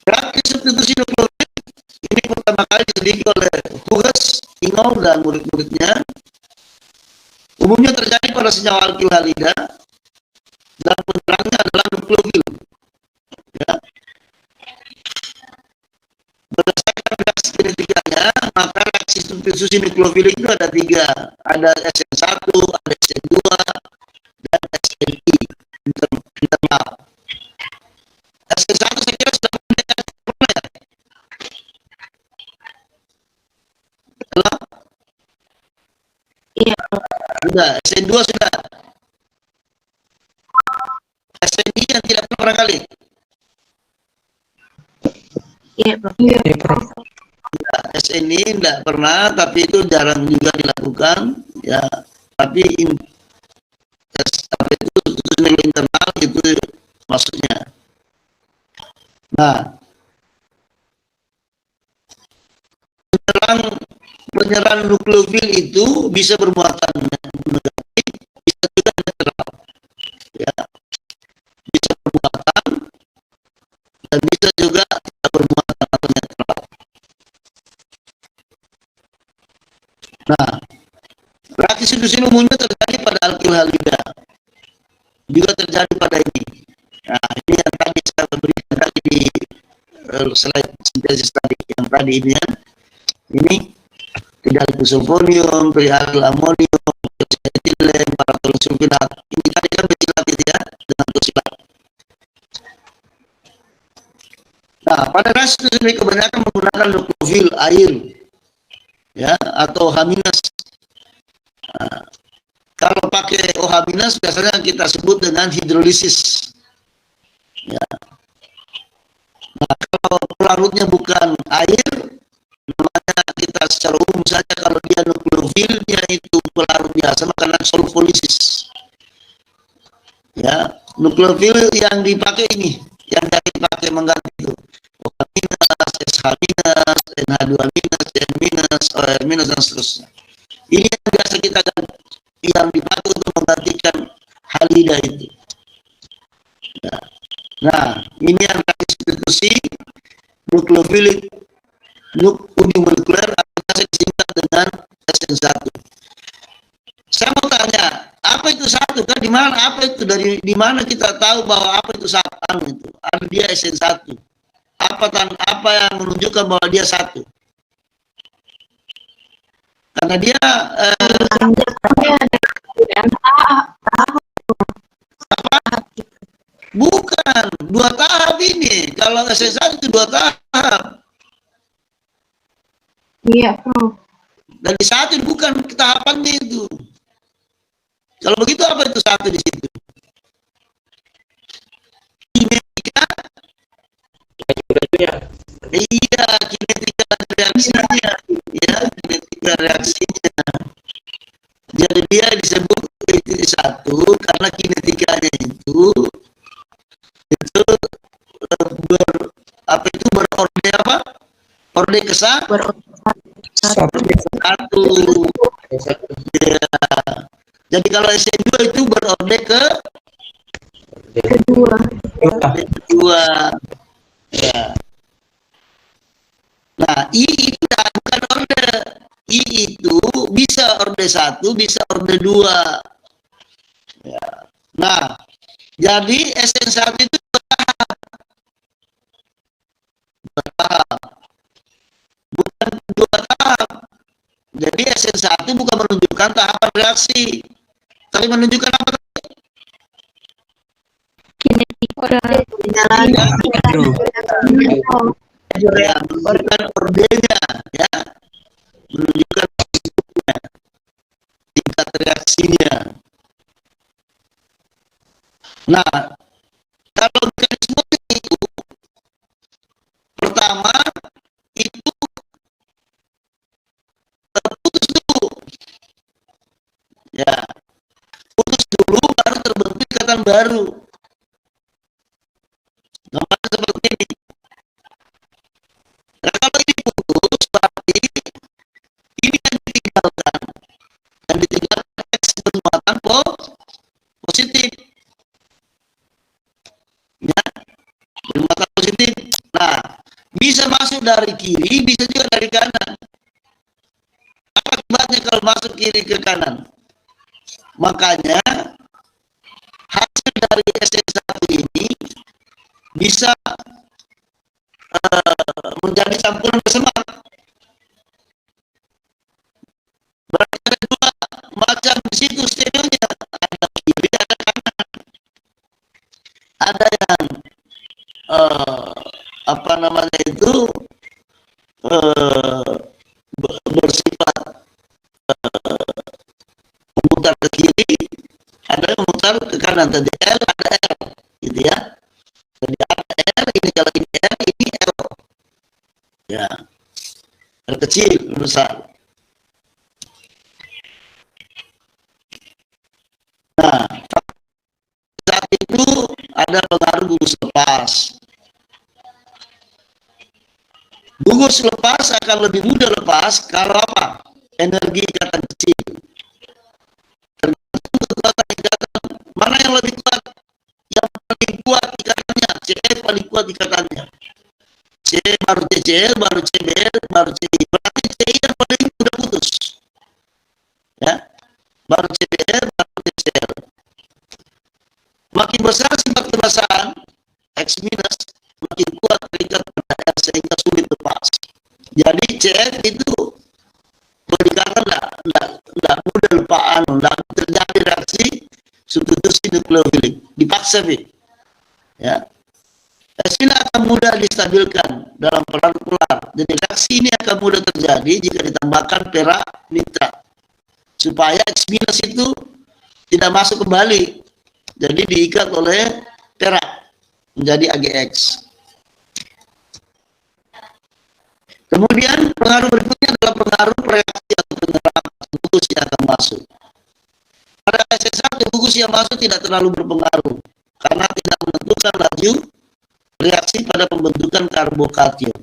reaksi substitusi nukleofilik ini pertama kali diselidiki oleh Huges, Ingol dan murid-muridnya. Umumnya terjadi pada senyawa alkil halida dan penyerangnya adalah nukleofil. Ya. Berdasarkan reaksi kinetikanya, maka reaksi substitusi nukleofilik itu ada tiga. Ada SN1, ada SN2, dan SNI internal. SN1 saya kira sudah pernah ya? Halo? Iya. Sudah, SN2 sudah. SNI yang tidak pernah barangkali. Iya, Prof. Iya, Prof. SNI tidak pernah, tapi itu jarang juga dilakukan. Ya, tapi apa itu nilai internal itu maksudnya. Nah, penyerang nukleofil itu bisa bermuatan negatif, bisa juga netral. Ya, bisa bermuatan dan bisa juga tidak bermuatan atau netral. Nah, reaksi substitusi umumnya terjadi pada alkil halida, juga terjadi pada ini. slide sintesis tadi yang tadi ini ya. Ini tidak sulfonium, triaryl amonium, etilen, paratol sulfinat. Ini tadi kan besilat itu ya, dengan tosilat. Nah, pada reaksi itu sendiri kebanyakan menggunakan nuklofil air, ya, atau H-. Nah, kalau pakai OH- biasanya kita sebut dengan hidrolisis. Ya. Nah, kalau pelarutnya bukan air, namanya kita secara umum saja kalau dia nuklofilnya itu pelarut biasa, maka sulfolisis. Ya, nuklofil yang dipakai ini, yang dari pakai mengganti itu OH-, SH-, NH2-, N-, OR-, dan seterusnya. Ini yang biasa kita yang dipakai untuk menggantikan halida itu. Ya. Nah, ini yang tadi substitusi nukleofilik unimolekuler akan disingkat dengan SN1. Saya mau tanya, apa itu satu? Kan di mana? Apa itu di mana kita tahu bahwa apa itu satu itu? Ada dia SN1. Apa yang menunjukkan bahwa dia satu? Karena dia bukan 2 tahap ini. Kalau SN1 itu 2 tahap. Iya, Prof. Dari 1 bukan tahapannya itu. Kalau begitu apa itu 1 di situ? Kinetika. Iya, kinetika reaksinya. Ya, kinetika reaksinya. Jadi dia disebut itu 1 karena kinetikanya itu berorde apa? Orde kesat? Satu. 1. Ya. Jadi kalau SN2 itu berorde kedua. Ya. Nah, I itu bukan orde. I itu bisa orde 1, bisa orde 2. Ya. Nah, jadi SN1 itu bertahap. Bukan 2 tahap. Jadi SN1 bukan menunjukkan tahapan reaksi, tapi menunjukkan apa? Ya, menunjukkan ordenya, ya, menunjukkan tingkat reaksinya. Nah, kalau mekanisme itu pertama itu putus dulu, ya, putus dulu baru terbentuk ikatan baru. Gambar seperti ini. Nah, kalau ini putus berarti ini yang ditinggalkan X bermuatan positif, ya, bermuatan positif. Nah, bisa masuk dari kiri, bisa juga dari kanan. Apa akibatnya kalau masuk kiri ke kanan? Makanya hasil dari SN1 ini bisa menjadi campuran bersemak. Berarti ada 2 macam di situ stereonya, ada kiri, ada kanan. Ada yang apa namanya itu bersifat memutar ke kiri, ada yang memutar ke kanan. Tadi L, ada R, gitu ya. Jadi ada R, ini kalau ini R, ini L, ya, R kecil, besar. Nah, saat itu ada pengaruh gugus lepas. Gugus lepas akan lebih mudah lepas kalau apa? Energi ikatan kecil. Tergantung kekuatan ikatan. Mana yang lebih kuat? Yang paling kuat ikatannya. CF paling kuat ikatannya. C baru CCl, baru CBl, baru CI. Berarti CI yang paling mudah putus. Ya. Baru CBl, baru CCl. Makin besar sifat kebasaan X-, makin kuat nukleofilik. Dipaksa, ya. S-fil akan mudah distabilkan dalam peran polar. Jadi reaksi ini akan mudah terjadi jika ditambahkan perak nitrat supaya X- itu tidak masuk kembali. Jadi diikat oleh perak menjadi AgX. Kemudian pengaruh berikutnya adalah pengaruh reaksi atau penyerapan gugus yang akan masuk. Pada SS1 gugus yang masuk tidak terlalu berpengaruh karena tidak menentukan laju reaksi pada pembentukan karbokation.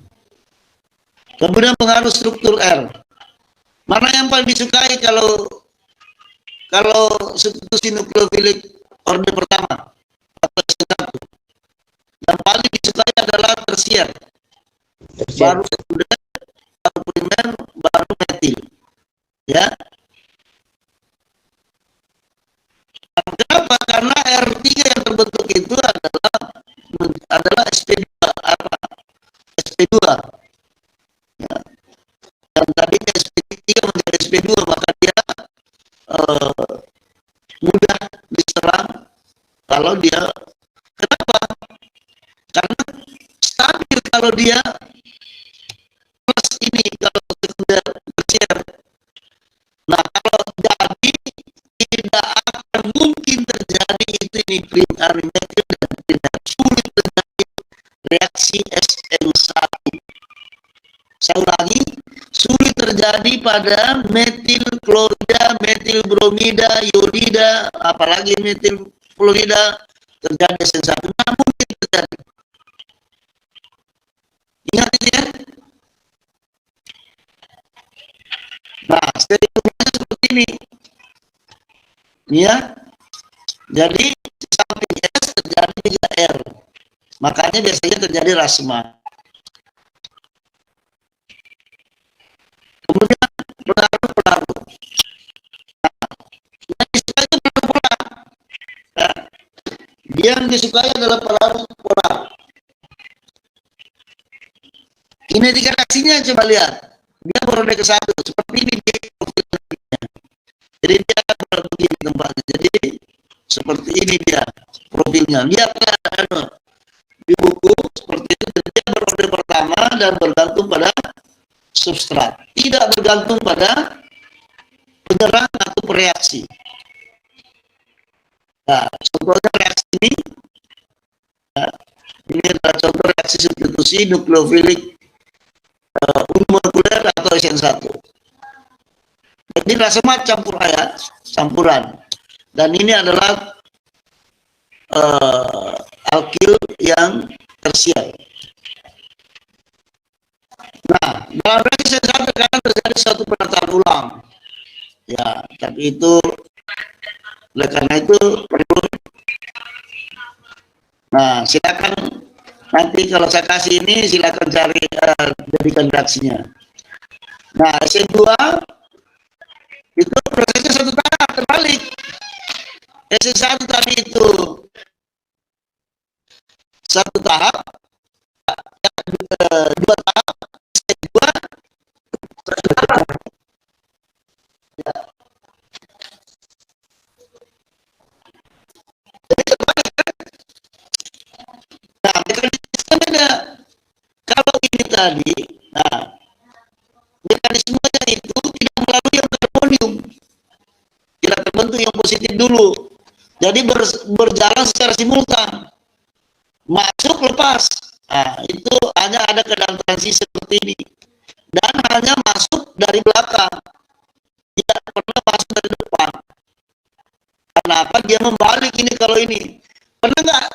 Kemudian pengaruh struktur R. Mana yang paling disukai kalau substitusi nukleofilik orde pertama atau satu? Yang paling disukai adalah tersier, baru sekunder, baru primer, baru metil. Ya. Kenapa? Karena R3 yang terbentuk itu adalah SP2 SP2. Ya. Dan tadinya SP3 menjadi SP2, maka dia mudah diserang kalau dia. Kenapa? Karena stabil kalau dia plus ini, kalau sekunder tersier. Nah, kalau jadi tidak akan mungkin terjadi ini primer metil dan primer. Sulit terjadi reaksi SN1. Saya ulangi, sulit terjadi pada metil klorida, metil bromida, iodida, apalagi metil fluorida terjadi SN1. Nah, mungkin terjadi. Ingat itu ya. Nah, stereotypnya seperti ini. Ya. Jadi di samping S terjadi juga R. Makanya biasanya terjadi rasma. Kemudian pengaruh. Nah, yang disukai itu pengaruh polar. Nah, dia yang disukai adalah pengaruh polar. Kinetika reaksinya coba lihat. Dia berada ke satu. Seperti ini dia profilnya. Jadi dia akan begini tempatnya. Jadi seperti ini dia profilnya. Lihat di buku seperti itu. Dia berada pertama dan bergantung pada substrat. Tidak bergantung pada penyerang atau bereaksi. Nah, contohnya reaksi ini. Nah, ini adalah contoh reaksi substitusi nukleofilik unimolekuler atau SN1. Jadi rasma campur air, campuran. Dan ini adalah alkil yang tersier. Nah, dalam reaksi SN1 kadang terjadi suatu penataan ulang. Ya, tapi itu oleh karena itu perlu. Nah, silakan nanti kalau saya kasih ini silakan cari jadikan reaksinya. Nah, SN2 itu prosesnya satu tahap terbalik. SN1 tadi itu satu tahap, dua tahap, SN2 satu tahap. Ya. Jadi terbalik kan? Nah, mekanismenya beda. Kalau ini tadi, nah, mekanismenya itu tidak melalui yang karbonium, tidak terbentuk yang positif dulu. Jadi berjalan secara simultan, masuk lepas. Nah, itu hanya ada keadaan transisi seperti ini, dan hanya masuk dari belakang, tidak pernah masuk dari depan. Kenapa dia membalik ini? Kalau ini pernah nggak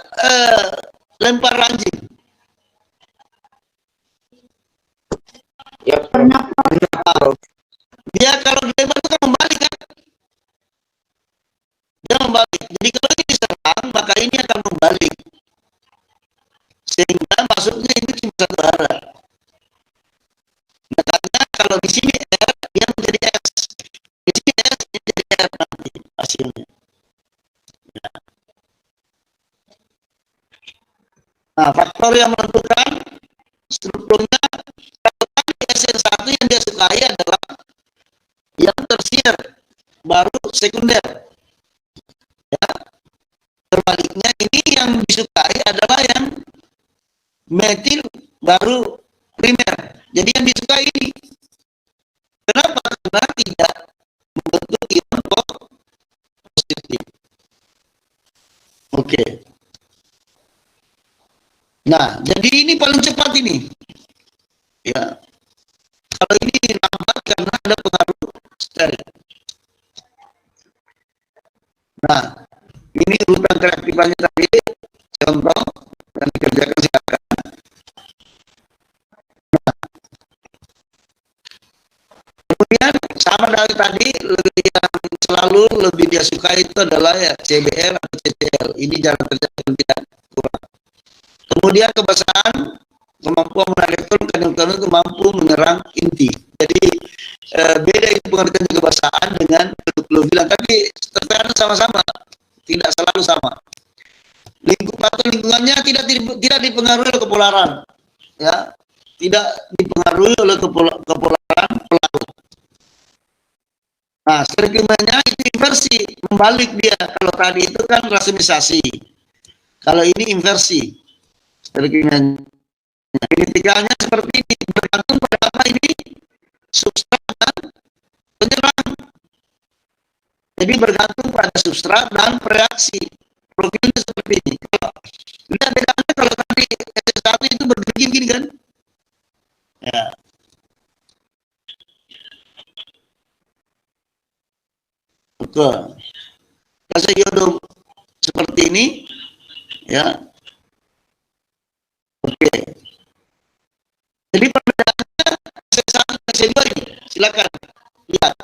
lempar ranjing? Ya, Pernah Dia kalau dilempar itu kan membalik kan? Dia membalik. Jadi kalau ini diserang, maka ini akan membalik. Sehingga masuknya ini cuma satu arah. Makanya kalau di sini R, dia menjadi S. Di sini S, dia jadi R nanti hasilnya. Ya. Nah, faktor yang menentukan strukturnya, kalau tadi SN1 yang dia sukai adalah yang tersier, baru sekunder. Ya. metil baru primer. Jadi yang disukai ini. Kenapa? Karena tidak membentuk ion positif. Oke. Nah, jadi ini paling cepat ini. Ya. Kalau ini lambat karena ada pengaruh steril. Nah, ini urutan reaktifannya tadi, contoh yang dikerjakan silakan. Nah, kemudian sama dari tadi, yang selalu lebih dia suka itu adalah ya CBR atau CCl. Ini jarang terjadi, tidak kurang. Kemudian kebasahan, kemampuan menarik elektron, kadang-kadang itu mampu menyerang inti. Jadi beda itu pengertian kebasahan dengan klorofilan, tapi terkadang sama-sama, tidak selalu sama. Lingkungannya tidak dipengaruhi oleh kepolaran, ya, tidak dipengaruhi oleh kepolaran pelaut. Nah, sterikimanya itu inversi, membalik dia. Kalau tadi itu kan rasimisasi, kalau ini inversi sterikimanya. Kritikanya seperti ini, bergantung pada apa ini? Substrat dan penyerang. Jadi bergantung pada substrat dan reaksi. Profilnya seperti ini. Kalau lihat bedanya, kalau tadi S1 itu berdiri gini kan? Ya. Betul. Rasa iodo seperti ini, ya. Oke. Jadi perbedaannya S1 dan S2 ini. Silakan lihat.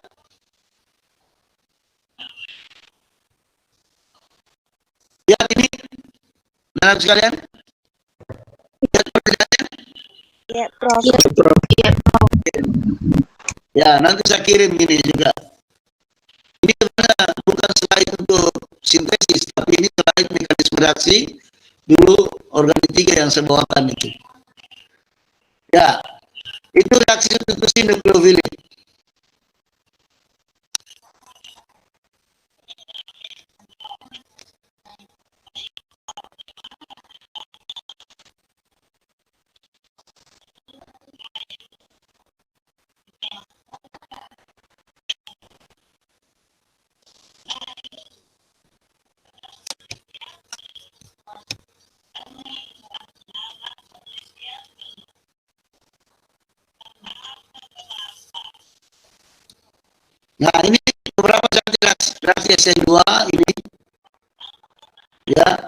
Lihat ini, anak sekalian. Lihat perbedaannya. Ya, Prof. Ya, nanti saya kirim ini juga. Ini sebenarnya bukan slide untuk sintesis, tapi ini slide mekanisme reaksi dulu organik 3 yang saya bawakan itu. Ya, itu reaksi substitusi nukleofilik. Nah, ini beberapa reaksi SN2 ini, ya,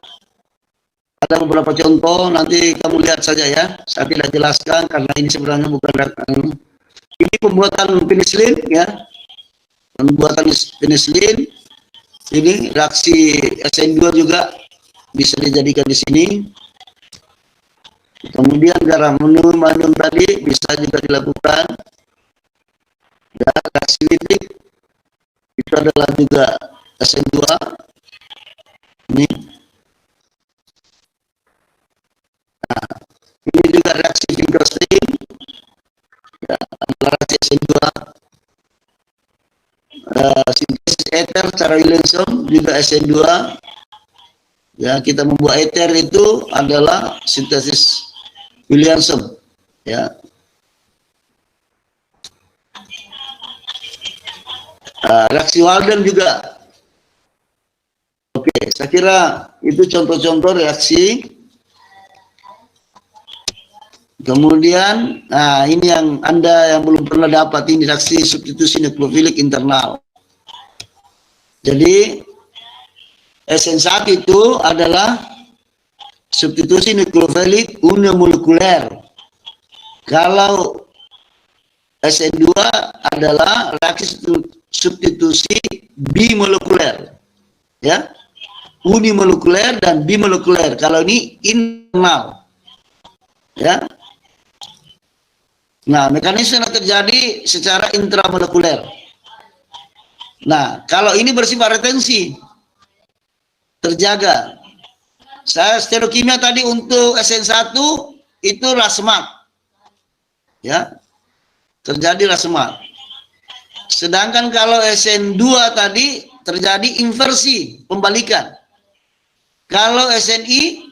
ada beberapa contoh, nanti kamu lihat saja ya, saya tidak jelaskan karena ini sebenarnya bukan ini pembuatan penisilin, ya, pembuatan penisilin, ini reaksi SN2 juga bisa dijadikan di sini. Kemudian garam minum tadi bisa juga dilakukan. Ya, reaksi nitrik itu adalah juga SN2 ini. Nah, ini juga reaksi Finkelstein, ya, adalah reaksi SN2. Sintesis ether secara Williamson juga SN2. Ya, kita membuat ether itu adalah sintesis Williamson, ya. Reaksi Walden juga. Oke, saya kira itu contoh-contoh reaksi. Kemudian, nah ini yang Anda yang belum pernah dapat, ini reaksi substitusi nukleofilik internal. Jadi SN1 itu adalah substitusi nukleofilik unimolekuler. Kalau SN2 adalah reaksi substitusi bimolekuler, ya, unimolekuler dan bimolekuler. Kalau ini internal, ya. Nah, mekanisme yang terjadi secara intramolekuler. Nah, kalau ini bersifat retensi, terjaga. Saya stereokimia tadi untuk SN1 itu racemate, ya, terjadi racemate. Sedangkan kalau SN2 tadi terjadi inversi, pembalikan. Kalau SNI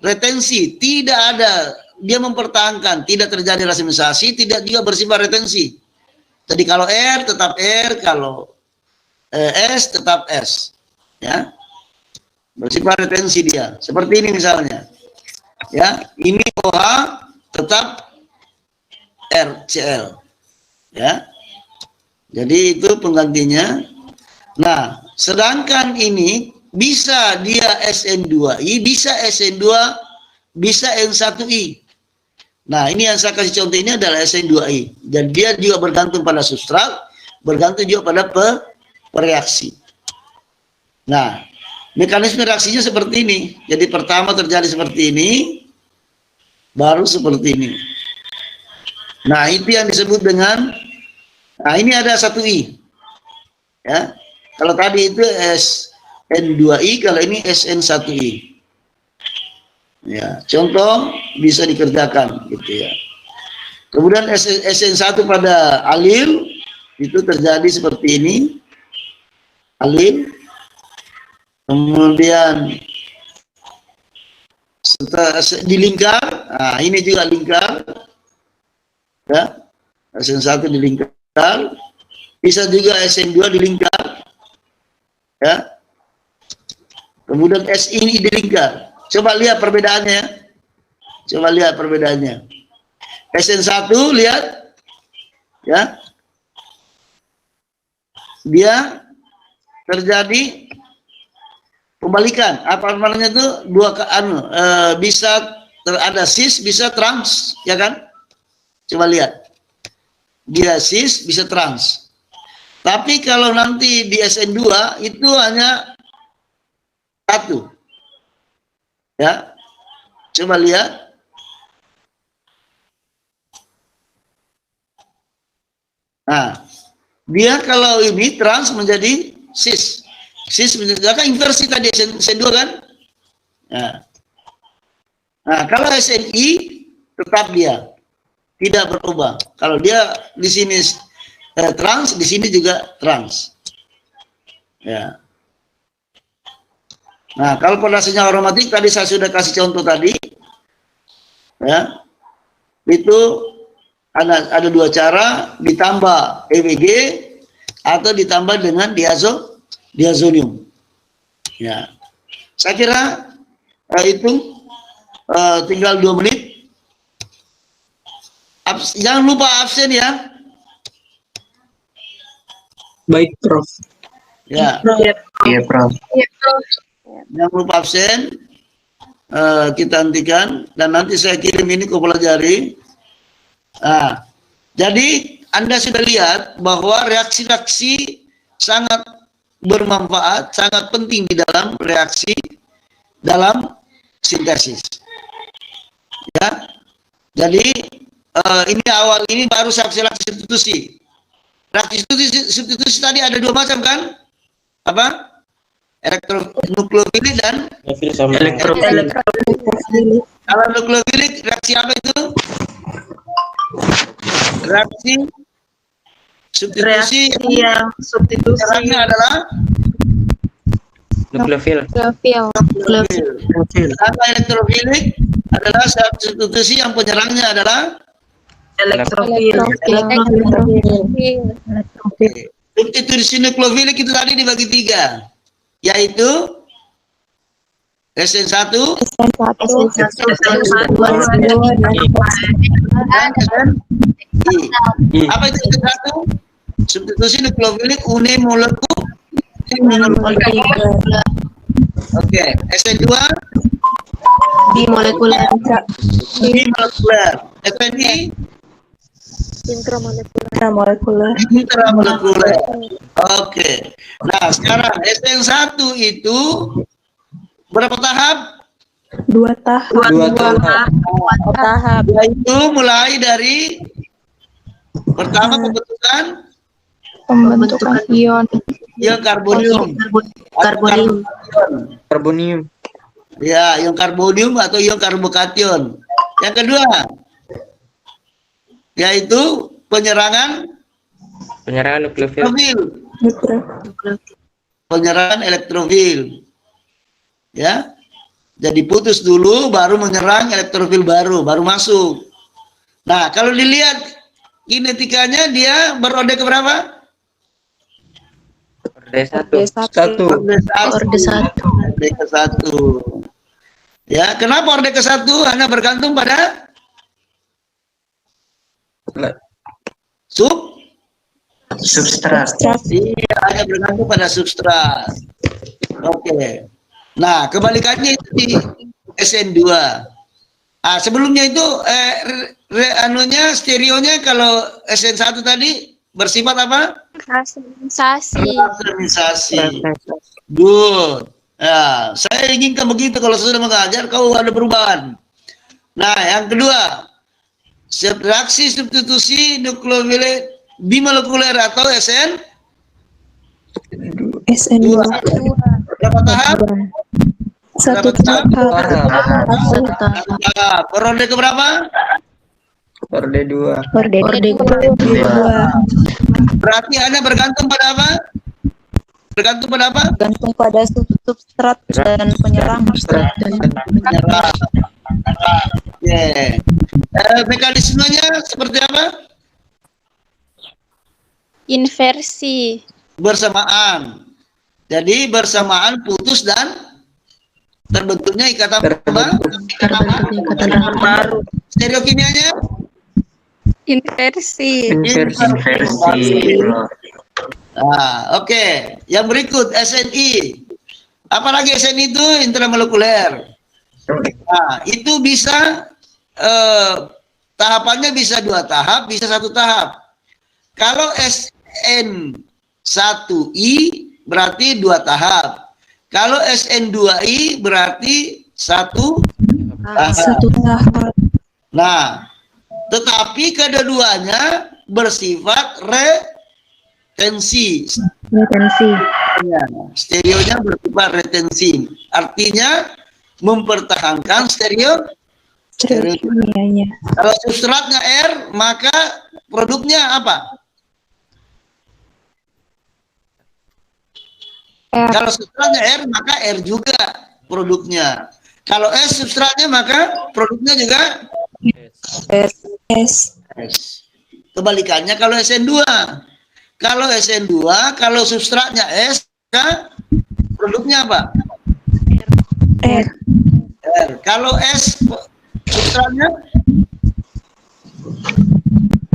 retensi, tidak ada, dia mempertahankan, tidak terjadi rasimisasi, tidak juga bersifat retensi. Jadi kalau R tetap R, kalau S tetap S, ya, bersifat retensi dia. Seperti ini misalnya, ya, ini OH tetap RCl, ya. Jadi itu penggantinya. Nah, sedangkan ini bisa dia SN2I, bisa SN2, bisa N1I. Nah, ini yang saya kasih contoh ini adalah SN2I. Dan dia juga bergantung pada substrat, bergantung juga pada pereaksi. Nah, mekanisme reaksinya seperti ini. Jadi pertama terjadi seperti ini, baru seperti ini. Nah, itu yang disebut dengan, nah ini ada 1I. Ya, kalau tadi itu SN2I, kalau ini SN1I. Ya, contoh bisa dikerjakan gitu ya. Kemudian SN1 pada alil itu terjadi seperti ini. Alil. Kemudian setelah di lingkar, nah ini juga lingkar. Ya. SN1 di lingkar. Bisa juga SN2 di lingkar. Ya. Kemudian S ini di lingkar. Coba lihat perbedaannya. Coba lihat perbedaannya. SN1 lihat. Ya. Dia terjadi pembalikan. Apa namanya itu? Bisa ada cis, bisa trans, ya kan? Coba lihat. Dia cis, bisa trans. Tapi kalau nanti di SN2 itu hanya satu. Ya, coba lihat. Nah, dia kalau ini trans menjadi cis. Cis menjadi, kan inversi tadi SN2 kan? Nah, kalau SNI tetap dia tidak berubah. Kalau dia di sini trans, di sini juga trans. Ya. Nah, kalau pada senyawa aromatik tadi saya sudah kasih contoh tadi, ya, itu ada dua cara, ditambah EWG atau ditambah dengan diazonium. Ya, saya kira itu tinggal 2 menit. Jangan lupa absen ya. Baik, Prof. Ya. Iya, Prof. Jangan lupa absen. Kita hentikan dan nanti saya kirim ini ke pelajari. Nah, jadi Anda sudah lihat bahwa reaksi-reaksi sangat bermanfaat, sangat penting di dalam reaksi dalam sintesis. Ya, jadi ini awal ini baru reaksi substitusi. Reaksi substitusi tadi ada 2 macam kan? Apa? Elektronukleofilik dan Elektrofilik. kalau nukleofilik reaksi apa itu? Reaksi substitusi yang substitusinya adalah Nukleofil. Sedangkan elektrofilik adalah substitusi yang penyerangnya adalah Elektrofil. substitusi nukleofilik itu tadi dibagi 3, yaitu SN1, apa itu SN1? Substitusi nukleofilik unimolekuler. Oke, SN2 Bimolekuler. bimolekuler. SNI Intramolekuler. intramolekuler. Oke. Nah, sekarang SN1 itu berapa tahap? 2 tahap. Yaitu mulai dari pertama Pembentukan ion. karbonium. Karbonium. Ya, ion karbonium atau ion karbokation. Yang kedua, yaitu penyerangan Nukleofil. elektrofil. Penyerangan elektrofil. Ya. Jadi putus dulu, baru menyerang elektrofil baru masuk. Nah, kalau dilihat kinetikanya dia berode ke berapa? Orde satu. Orde ke satu. Ya, kenapa orde ke satu? Hanya bergantung pada Substrat. Iya, hanya bergantung pada substrat. Oke. Nah, kebalikannya itu di SN2. Ah, sebelumnya itu stereonya kalau SN1 tadi bersifat apa? Rasensiasi. Good. Ya, saya inginkan begitu kalau sudah mengajar kau ada perubahan. Nah, yang kedua, reaksi substitusi nukleofilik bimolekuler atau SN2. Berapa tahap? Satu tahap. Periode ke berapa? Orde 2. Orde 2. Berarti hanya bergantung pada apa? Bergantung pada apa? Gantung pada substrat dan penyerang. Penyerang. Mekanismenya seperti apa? Inversi. Bersamaan. Jadi bersamaan putus dan terbentuknya ikatan baru. Stereokimianya? Inversi. Nah, oke. Yang berikut SNI. Apalagi SNI itu intramolekuler. Nah, itu bisa tahapannya bisa 2 tahap, bisa 1 tahap. Kalau SN1I berarti 2 tahap. Kalau SN2I berarti 1 tahap. Nah, tetapi kedua-duanya bersifat retensi. Stereonya bersifat retensi. Artinya mempertahankan stereokimianya. Kalau substratnya R, maka produknya apa? Kalau substratnya R, maka R juga produknya. Kalau S substratnya, maka produknya juga S. Kebalikannya kalau SN2. Kalau SN2, kalau substratnya S, maka produknya apa? R. Kalau S substratnya?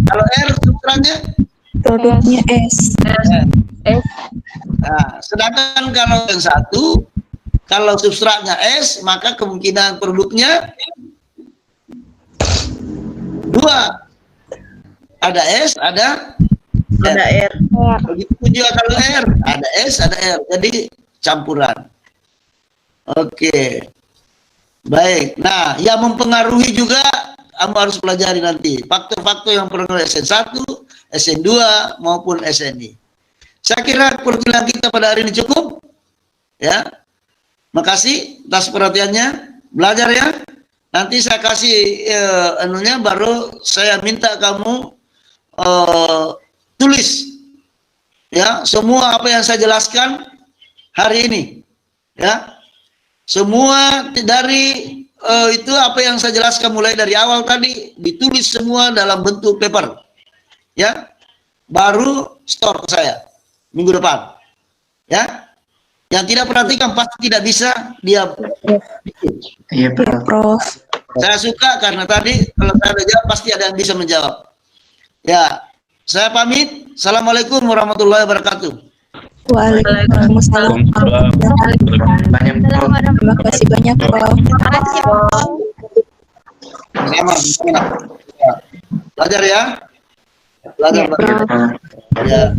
Kalau R substratnya? Produknya S. Nah, sedangkan kalau yang 1, kalau substratnya S, maka kemungkinan produknya 2. Ada S, ada R. Begitu juga kalau R, ada S, ada R. Jadi campuran. Oke. Baik. Nah, yang mempengaruhi juga kamu harus pelajari nanti faktor-faktor yang mempengaruhi SN1, SN2 maupun SNI. Saya kira perkuliahan kita pada hari ini cukup. Ya. Makasih atas perhatiannya. Belajar ya. Nanti saya kasih baru saya minta kamu tulis ya semua apa yang saya jelaskan hari ini. Ya. Semua dari itu apa yang saya jelaskan mulai dari awal tadi ditulis semua dalam bentuk paper. Ya. Baru store ke saya minggu depan. Ya. Yang tidak perhatikan pasti tidak bisa dia. Iya, Prof. Saya suka karena tadi kalau saya ada jawab pasti ada yang bisa menjawab. Ya, saya pamit. Assalamualaikum warahmatullahi wabarakatuh. Waalaikumsalam. Terima kasih banyak, Prof. Sama. Belajar ya. Belajar. Ya.